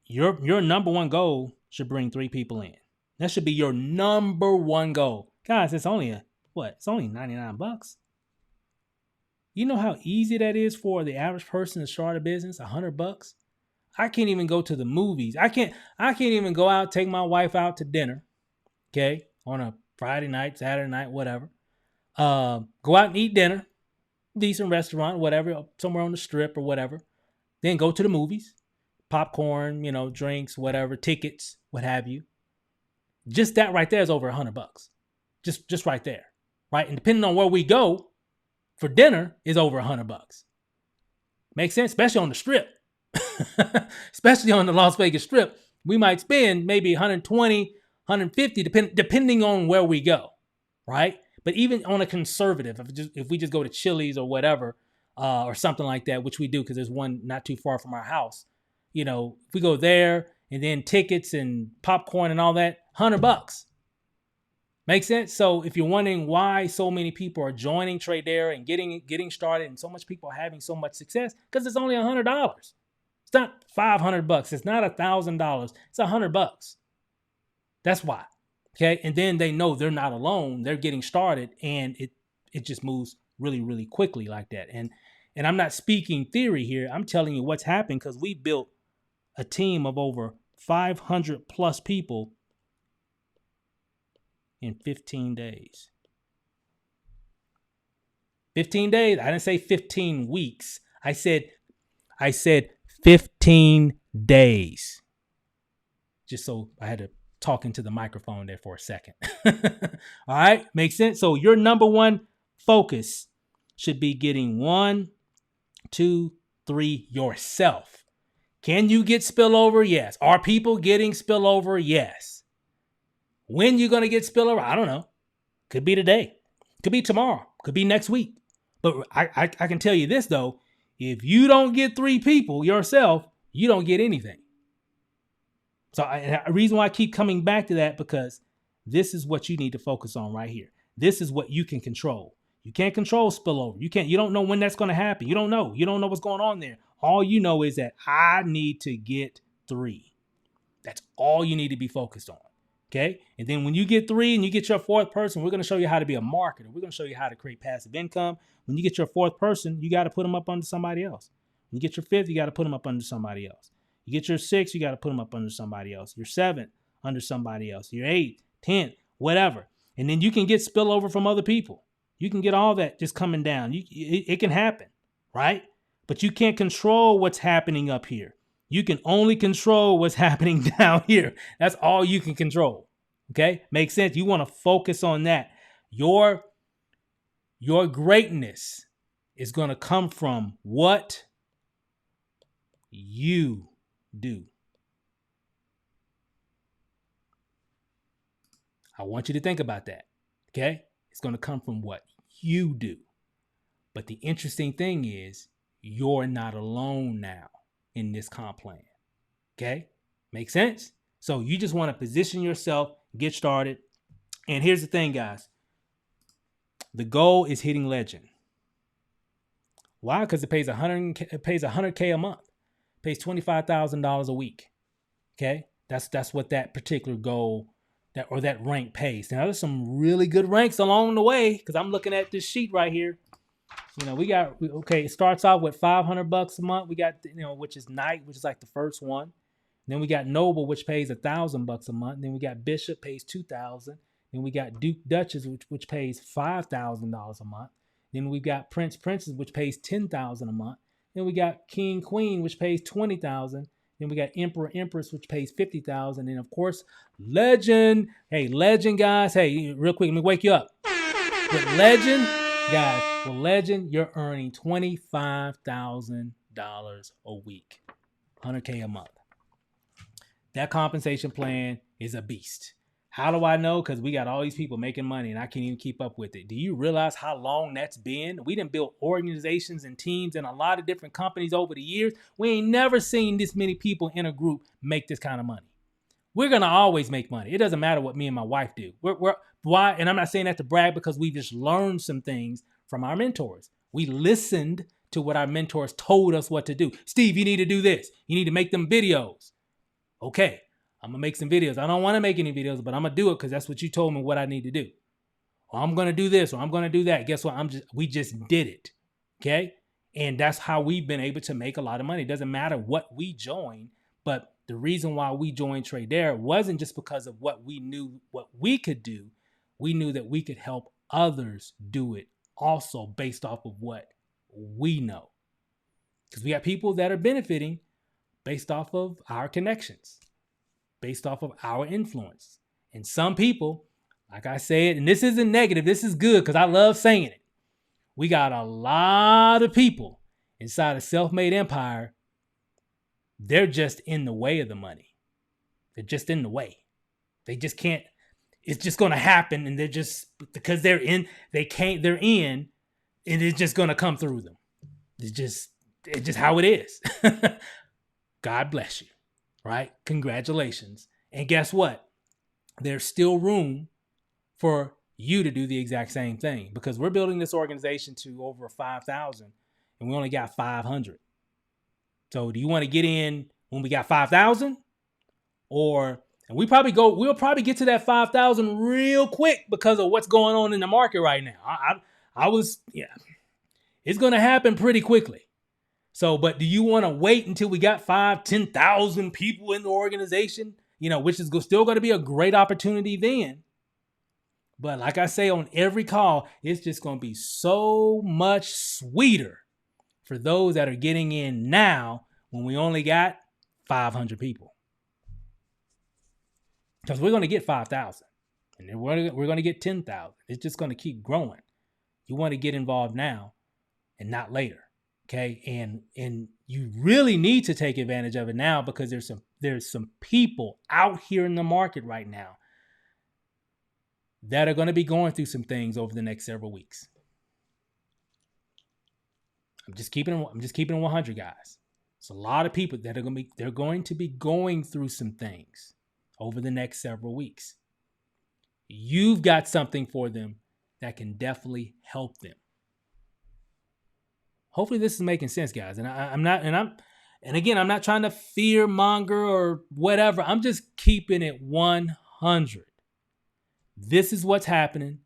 Your number one goal should bring 3 people in. That should be your number one goal. Guys, it's only it's only $99. You know how easy that is for the average person to start a business? $100. I can't even go to the movies. I can't even go out, take my wife out to dinner, okay, on a Friday night, Saturday night, whatever. Go out and eat dinner, decent restaurant, whatever, somewhere on the strip or whatever. Then go to the movies, popcorn, drinks, whatever, tickets, what have you. Just that right there is over $100. Just right there, right? And depending on where we go for dinner is over $100. Makes sense, especially on the strip. Especially on the Las Vegas Strip, we might spend maybe 120, 150, depending on where we go, right? But even on a conservative, if we just go to Chili's or whatever, or something like that, which we do because there's one not too far from our house, if we go there and then tickets and popcorn and all that, $100. Makes sense? So if you're wondering why so many people are joining Tradera and getting started and so much people are having so much success, because it's only $100. It's not $500. It's not $1,000. It's $100. That's why. Okay. And then they know they're not alone. They're getting started, and it just moves really, really quickly like that. And I'm not speaking theory here. I'm telling you what's happened, because we built a team of over 500 plus people in 15 days. 15 days. I didn't say 15 weeks. I said 15 days. Just so I had to talk into the microphone there for a second. All right. Makes sense. So your number one focus should be getting 1, 2, 3 yourself. Can you get spillover? Yes. Are people getting spillover? Yes. When you're going to get spillover? I don't know. Could be today. Could be tomorrow. Could be next week. But I can tell you this, though. If you don't get 3 people yourself, you don't get anything. So the reason why I keep coming back to that, because this is what you need to focus on right here. This is what you can control. You can't control spillover. You don't know when that's going to happen. You don't know. You don't know what's going on there. All you know is that I need to get 3. That's all you need to be focused on. Okay. And then when you get 3 and you get your 4th person, we're going to show you how to be a marketer. We're going to show you how to create passive income. When you get your 4th person, you got to put them up under somebody else. When you get your 5th, you got to put them up under somebody else. You get your 6th, you got to put them up under somebody else. Your 7th, under somebody else. Your 8th, 10th, whatever. And then you can get spillover from other people. You can get all that just coming down. It can happen, right? but you can't control what's happening up here. You can only control what's happening down here. That's all you can control. Okay? Makes sense? You want to focus on that. Your greatness is going to come from what you do. I want you to think about that. Okay? It's going to come from what you do. But the interesting thing is, you're not alone now in this comp plan. Okay? Make sense? So you just want to position yourself, get started. And here's the thing, guys. The goal is hitting legend. Why? Because it pays $100K a month. It pays $25,000 a week. Okay? That's what that particular goal that rank pays. Now there's some really good ranks along the way, because I'm looking at this sheet right here. It starts off with $500 a month. We got, which is Knight, which is like the first one. Then we got Noble, which pays $1,000 a month. Then we got Bishop, pays $2,000. Then we got Duke Duchess, which pays $5,000 a month. Then we got Prince Princess, which pays $10,000 a month. Then we got King Queen, which pays $20,000. Then we got Emperor Empress, which pays $50,000. And of course, Legend. Hey, Legend, guys. Hey, real quick, let me wake you up. With Legend, guys, with Legend, you're earning $25,000 a week, $100K a month. That compensation plan is a beast. How do I know? Because we got all these people making money and I can't even keep up with it. Do you realize how long that's been? We done built organizations and teams and a lot of different companies over the years. We ain't never seen this many people in a group make this kind of money. We're going to always make money. It doesn't matter what me and my wife do. Why? And I'm not saying that to brag, because we just learned some things from our mentors. We listened to what our mentors told us what to do. Steve, you need to do this. You need to make them videos. Okay, I'm going to make some videos. I don't want to make any videos, but I'm going to do it because that's what you told me what I need to do. Or I'm going to do this, or I'm going to do that. Guess what? We just did it. Okay? And that's how we've been able to make a lot of money. It doesn't matter what we join, but the reason why we joined Tradera wasn't just because of what we knew what we could do. We knew that we could help others do it also based off of what we know. Because we got people that are benefiting based off of our connections, based off of our influence. And some people, like I said, and this isn't negative, this is good because I love saying it. We got a lot of people inside a self-made empire. They're just in the way of the money. They're just in the way. They just can't. It's just going to happen. And they're just, because they're in, and it's just going to come through them. It's just how it is. God bless you, right? Congratulations. And guess what? There's still room for you to do the exact same thing, because we're building this organization to over 5,000 and we only got 500. So do you want to get in when we got 5,000? We'll probably get to that 5,000 real quick because of what's going on in the market right now. It's going to happen pretty quickly. So, but do you want to wait until we got 10,000 people in the organization, which is still going to be a great opportunity then. But like I say on every call, it's just going to be so much sweeter for those that are getting in now when we only got 500 people. Because we're going to get 5,000 and then we're going to get 10,000. It's just going to keep growing. You want to get involved now and not later. Okay. And you really need to take advantage of it now, because there's some people out here in the market right now that are going to be going through some things over the next several weeks. I'm just keeping it 100, guys. It's a lot of people that they're going to be going through some things over the next several weeks. You've got something for them that can definitely help them. Hopefully this is making sense, guys. And I'm not trying to fear monger or whatever. I'm just keeping it 100. This is what's happening.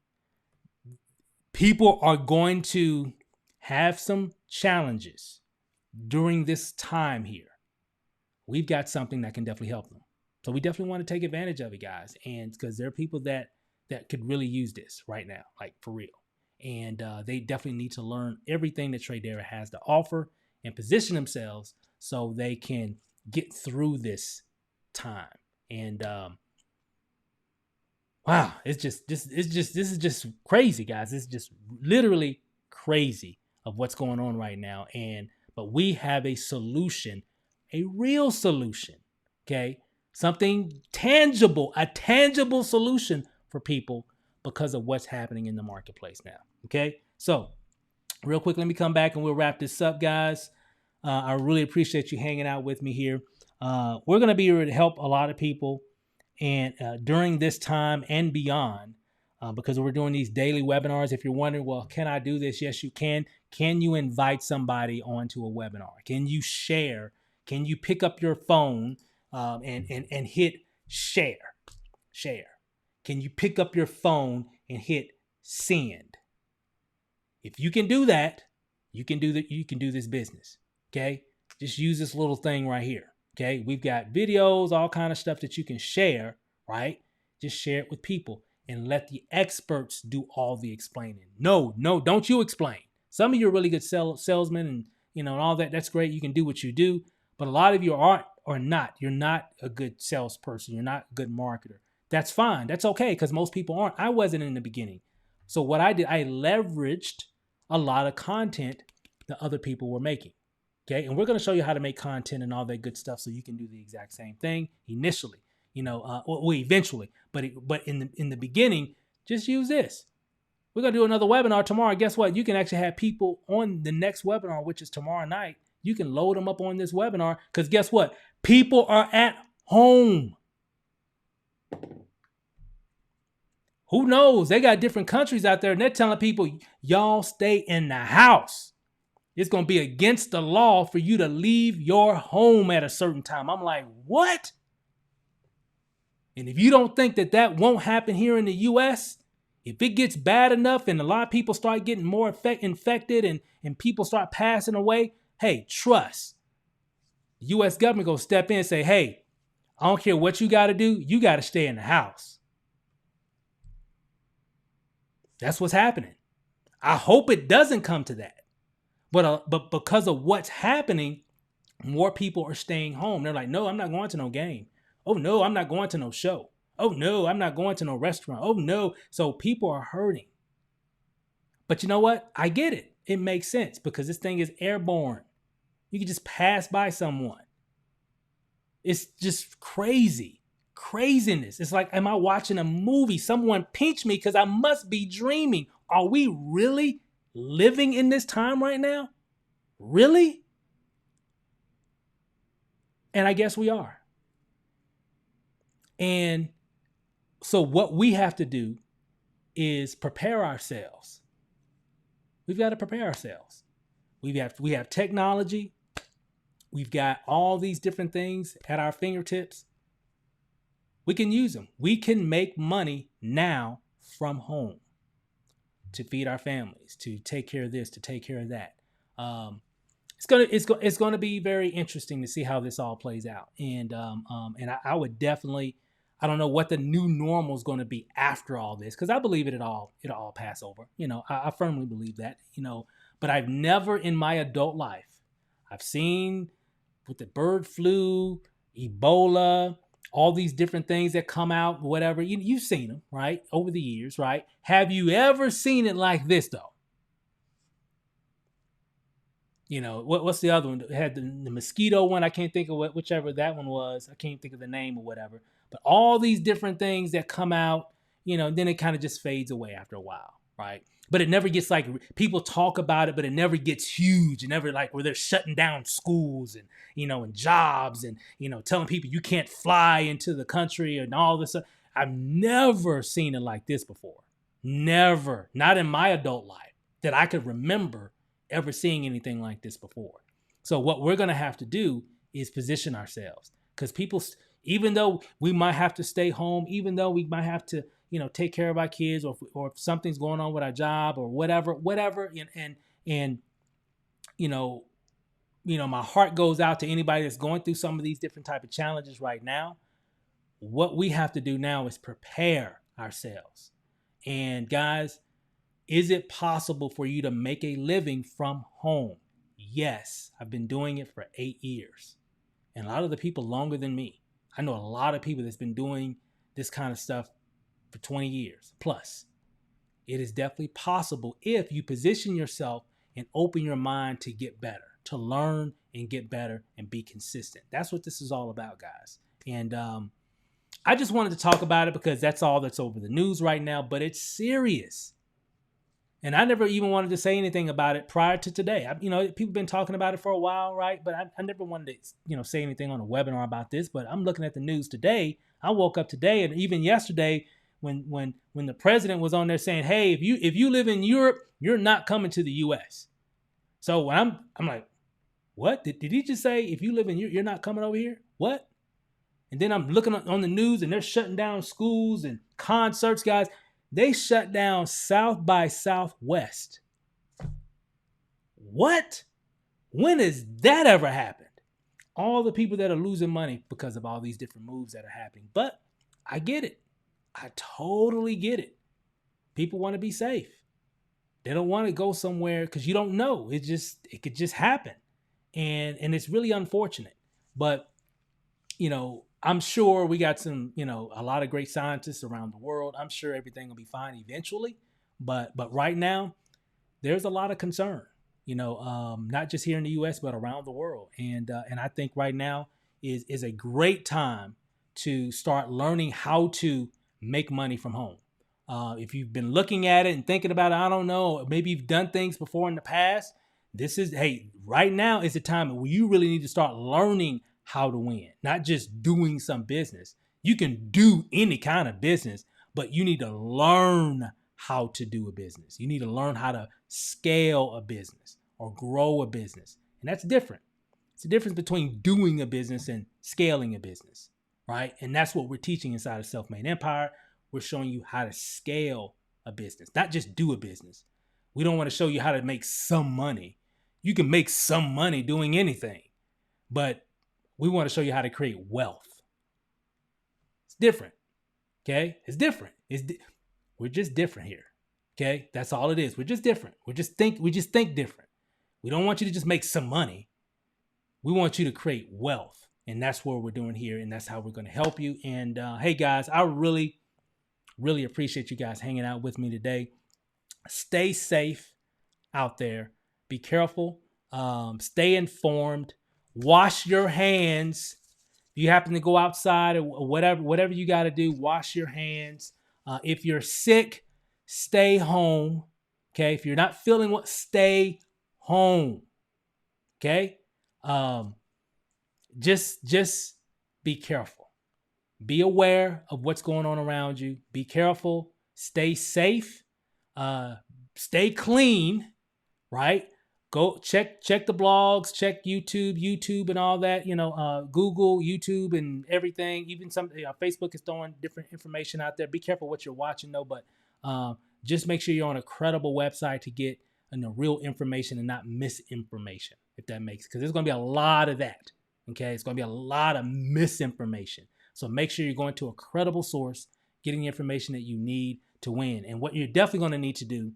People are going to have some challenges during this time here. We've got something that can definitely help them. So we definitely want to take advantage of it, guys. And because there are people that could really use this right now, like for real. And they definitely need to learn everything that Tradera has to offer. and position themselves so they can get through this time. And wow, this is just crazy, guys. It's just literally crazy of what's going on right now. And but we have a solution, a real solution. Okay. Something tangible, a tangible solution for people because of what's happening in the marketplace now. Okay. So real quick, let me come back and we'll wrap this up, guys. I really appreciate you hanging out with me here. We're going to be able to help a lot of people and during this time and beyond, because we're doing these daily webinars. If you're wondering, well, can I do this? Yes, you can. Can you invite somebody onto a webinar? Can you share? Can you pick up your phone and hit share? Share. Can you pick up your phone and hit send? If you can do that, you can do that. You can do this business. Okay. Just use this little thing right here. Okay. We've got videos, all kind of stuff that you can share, right? Just share it with people and let the experts do all the explaining. No, don't you explain. Some of you are really good salesmen and, and all that. That's great. You can do what you do, but a lot of you aren't or not. You're not a good salesperson. You're not a good marketer. That's fine. That's okay. Because most people aren't. I wasn't in the beginning. So what I did, I leveraged a lot of content that other people were making. Okay. And we're going to show you how to make content and all that good stuff so you can do the exact same thing initially, eventually. But in the beginning, just use this. We're going to do another webinar tomorrow. Guess what? You can actually have people on the next webinar, which is tomorrow night. You can load them up on this webinar because guess what? People are at home. Who knows? They got different countries out there and they're telling people, y'all stay in the house. It's going to be against the law for you to leave your home at a certain time. I'm like, what? And if you don't think that won't happen here in the U.S., if it gets bad enough and a lot of people start getting more infected and people start passing away, hey, trust. The U.S. government going to step in and say, hey, I don't care what you got to do. You got to stay in the house. That's what's happening. I hope it doesn't come to that. But because of what's happening, more people are staying home. They're like, no, I'm not going to no game. Oh, no, I'm not going to no show. Oh, no, I'm not going to no restaurant. Oh, no. So people are hurting. But you know what? I get it. It makes sense because this thing is airborne. You can just pass by someone. It's just crazy. Craziness. It's like, am I watching a movie? Someone pinch me because I must be dreaming. Are we really living in this time right now? Really? And I guess we are. And so what we have to do is prepare ourselves. We've got to prepare ourselves. We have technology. We've got all these different things at our fingertips. We can use them. We can make money now from home to feed our families, to take care of this, to take care of that. It's gonna be very interesting to see how this all plays out. And I would definitely, I don't know what the new normal is going to be after all this, because I believe it'll all pass over. I firmly believe that. But I've never in my adult life, I've seen with the bird flu, Ebola, all these different things that come out, whatever. You've seen them, right? Over the years, right? Have you ever seen it like this, though? What's the other one? It had the mosquito one. I can't think of whichever that one was. I can't think of the name or whatever. But all these different things that come out, then it kind of just fades away after a while, right? But it never gets like, people talk about it, but it never gets huge. It never like where they're shutting down schools and, and jobs and, telling people you can't fly into the country and all this stuff. I've never seen it like this before. Never. Not in my adult life that I could remember ever seeing anything like this before. So what we're going to have to do is position ourselves, because people, even though we might have to stay home, even though we might have to, take care of our kids, or if something's going on with our job or whatever, and my heart goes out to anybody that's going through some of these different type of challenges right now. What we have to do now is prepare ourselves. And guys, is it possible for you to make a living from home? Yes, I've been doing it for 8 years. And a lot of the people longer than me. I know a lot of people that's been doing this kind of stuff for 20 years plus. It is definitely possible if you position yourself and open your mind to get better, to learn and get better and be consistent. That's what this is all about, guys. And I just wanted to talk about it because that's all that's over the news right now, but it's serious. And I never even wanted to say anything about it prior to today. People have been talking about it for a while, right? But I never wanted to, say anything on a webinar about this. But I'm looking at the news today. I woke up today, and even yesterday, when the president was on there saying, "Hey, if you live in Europe, you're not coming to the U.S." So when I'm like, what did he just say? If you live in Europe, you're not coming over here? What? And then I'm looking on the news, and they're shutting down schools and concerts, guys. They shut down South by Southwest. What? When has that ever happened? All the people that are losing money because of all these different moves that are happening. But I get it. I totally get it. People want to be safe. They don't want to go somewhere because you don't know. It could just happen. And it's really unfortunate. But, I'm sure we got some, a lot of great scientists around the world. I'm sure everything will be fine eventually. But right now, there's a lot of concern, not just here in the U.S., but around the world. And I think right now is a great time to start learning how to make money from home. If you've been looking at it and thinking about it, I don't know, maybe you've done things before in the past. Right now is the time where you really need to start learning how to win, not just doing some business. You can do any kind of business, but you need to learn how to do a business. You need to learn how to scale a business or grow a business. And that's different. It's the difference between doing a business and scaling a business, right? And that's what we're teaching inside of Self-Made Empire. We're showing you how to scale a business, not just do a business. We don't want to show you how to make some money. You can make some money doing anything, but we want to show you how to create wealth. It's different. Okay. It's different. We're just different here. Okay. That's all it is. We're just different. We just think different. We don't want you to just make some money. We want you to create wealth. And that's what we're doing here. And that's how we're going to help you. And hey guys, I really, really appreciate you guys hanging out with me today. Stay safe out there. Be careful. Stay informed. Wash your hands. If you happen to go outside or whatever you got to do, wash your hands. If you're sick, stay home. Okay. If you're not feeling well, stay home. Okay. Just be careful. Be aware of what's going on around you. Be careful. Stay safe. Stay clean. Right. Go check the blogs, check YouTube and all that, Google, YouTube and everything. Even some Facebook is throwing different information out there. Be careful what you're watching though, but just make sure you're on a credible website to get real information and not misinformation, if that makes, because there's going to be a lot of that. Okay. It's going to be a lot of misinformation. So make sure you're going to a credible source, getting the information that you need to win. And what you're definitely going to need to do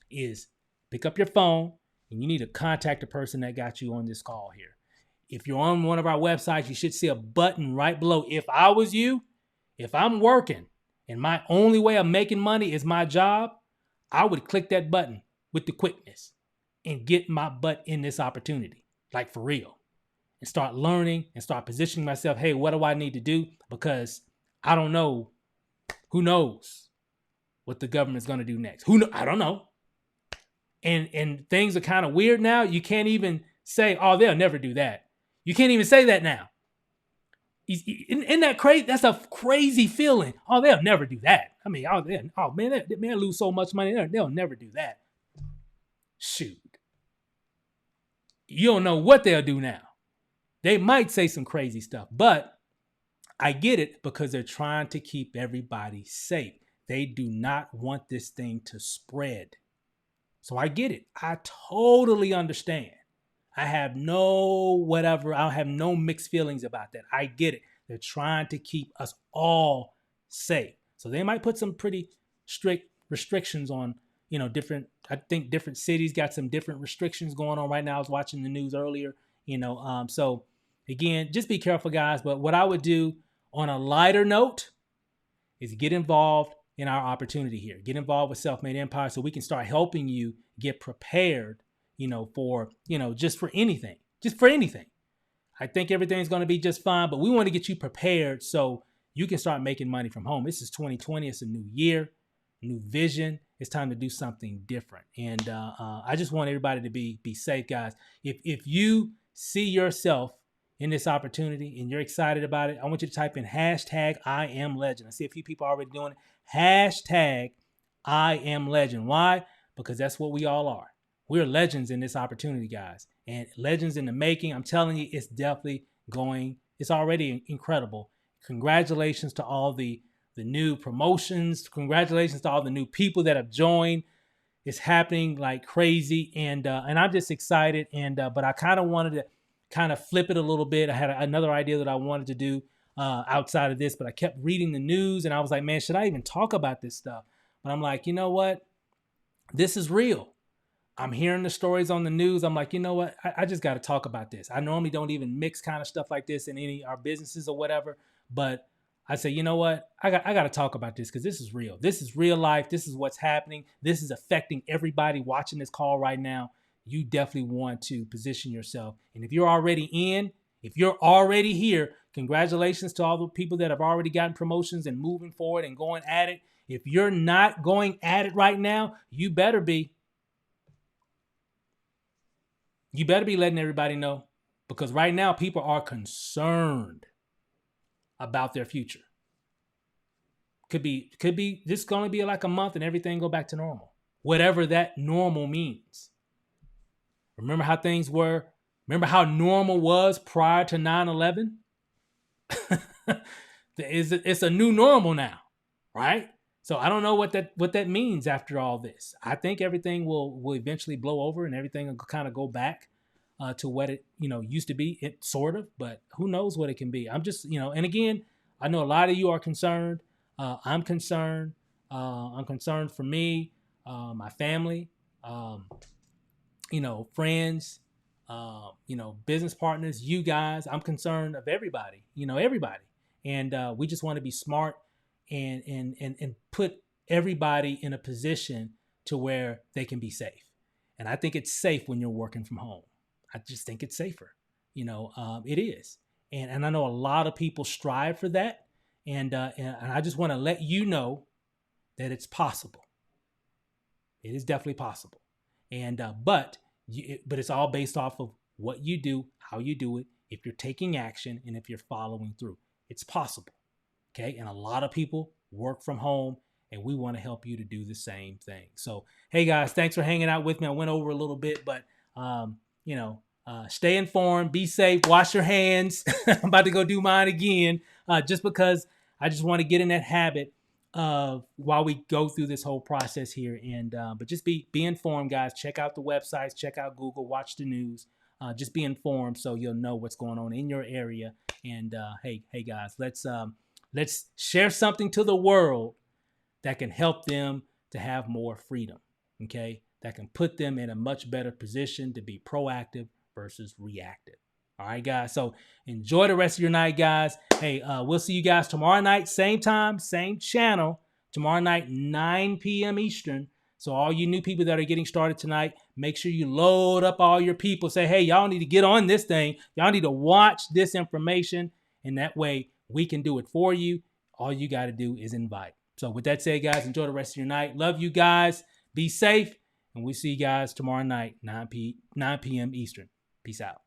is pick up your phone, and you need to contact the person that got you on this call here. If you're on one of our websites, you should see a button right below. If I was you, if I'm working and my only way of making money is my job, I would click that button with the quickness and get my butt in this opportunity, like for real, and start learning and start positioning myself. Hey, what do I need to do? Because I don't know. Who knows what the government's going to do next? I don't know. And things are kind of weird now. You can't even say, oh, they'll never do that. You can't even say that now. Isn't that crazy? That's a crazy feeling. Oh, they'll never do that. I mean, they'll lose so much money. They'll never do that. Shoot. You don't know what they'll do now. They might say some crazy stuff, but I get it because they're trying to keep everybody safe. They do not want this thing to spread. So I get it. I totally understand. I have no mixed feelings about that. I get it. They're trying to keep us all safe. So they might put some pretty strict restrictions on, different. I think different cities got some different restrictions going on right now. I was watching the news earlier. So again, just be careful, guys. But what I would do on a lighter note is get involved in our opportunity here. Get involved with Self-Made Empire so we can start helping you get prepared, for, just for anything. Just for anything. I think everything's going to be just fine, but we want to get you prepared so you can start making money from home. This is 2020. It's a new year, new vision. It's time to do something different. And I just want everybody to be safe, guys. If you see yourself in this opportunity and you're excited about it, I want you to type in hashtag I am legend. I see a few people already doing it. Hashtag I am legend. Why? Because that's what we all are. We're legends in this opportunity, guys, and legends in the making. I'm telling you, it's definitely it's already incredible. Congratulations to all the new promotions. Congratulations to all the new people that have joined. It's happening like crazy. And I'm just excited. But I kind of wanted to kind of flip it a little bit. I had another idea that I wanted to do outside of this, but I kept reading the news and I was like, man, should I even talk about this stuff? But I'm like, you know what? This is real. I'm hearing the stories on the news. I'm like, you know what? I just got to talk about this. I normally don't even mix kind of stuff like this in any of our businesses or whatever. But I say, you know what? I got to talk about this because this is real. This is real life. This is what's happening. This is affecting everybody watching this call right now. You definitely want to position yourself. And if you're already if you're already here, congratulations to all the people that have already gotten promotions and moving forward and going at it. If you're not going at it right now, you better be. You better be letting everybody know, because right now people are concerned about their future. Could be this going to be like a month and everything go back to normal. Whatever that normal means. Remember how things were? Remember how normal was prior to 9/11? It's a new normal now, right? So I don't know what that means after all this. I think everything will eventually blow over and everything will kind of go back to what it used to be. It sort of, but who knows what it can be. I'm just and again, I know a lot of you are concerned. I'm concerned. I'm concerned for me, my family, friends, business partners, you guys. I'm concerned of everybody. Everybody, and we just want to be smart and put everybody in a position to where they can be safe. And I think it's safe when you're working from home. I just think it's safer. It is. And I know a lot of people strive for that. And I just want to let you know that it's possible. It is definitely possible. And but it's all based off of what you do, how you do it, if you're taking action, and if you're following through. It's possible. Okay. And a lot of people work from home, and we want to help you to do the same thing. So, hey guys, thanks for hanging out with me. I went over a little bit, but, stay informed, be safe, wash your hands. I'm about to go do mine again, just because I just want to get in that habit of while we go through this whole process here. And, but just be informed, guys. Check out the websites, check out Google, watch the news, just be informed so you'll know what's going on in your area. And, hey guys, let's share something to the world that can help them to have more freedom, okay? That can put them in a much better position to be proactive versus reactive. All right, guys. So enjoy the rest of your night, guys. Hey, we'll see you guys tomorrow night, same time, same channel. Tomorrow night, 9 p.m. Eastern. So all you new people that are getting started tonight, make sure you load up all your people. Say, hey, y'all need to get on this thing. Y'all need to watch this information. And that way we can do it for you. All you got to do is invite. So with that said, guys, enjoy the rest of your night. Love you guys. Be safe. And we'll see you guys tomorrow night, 9 p.m. Eastern. Peace out.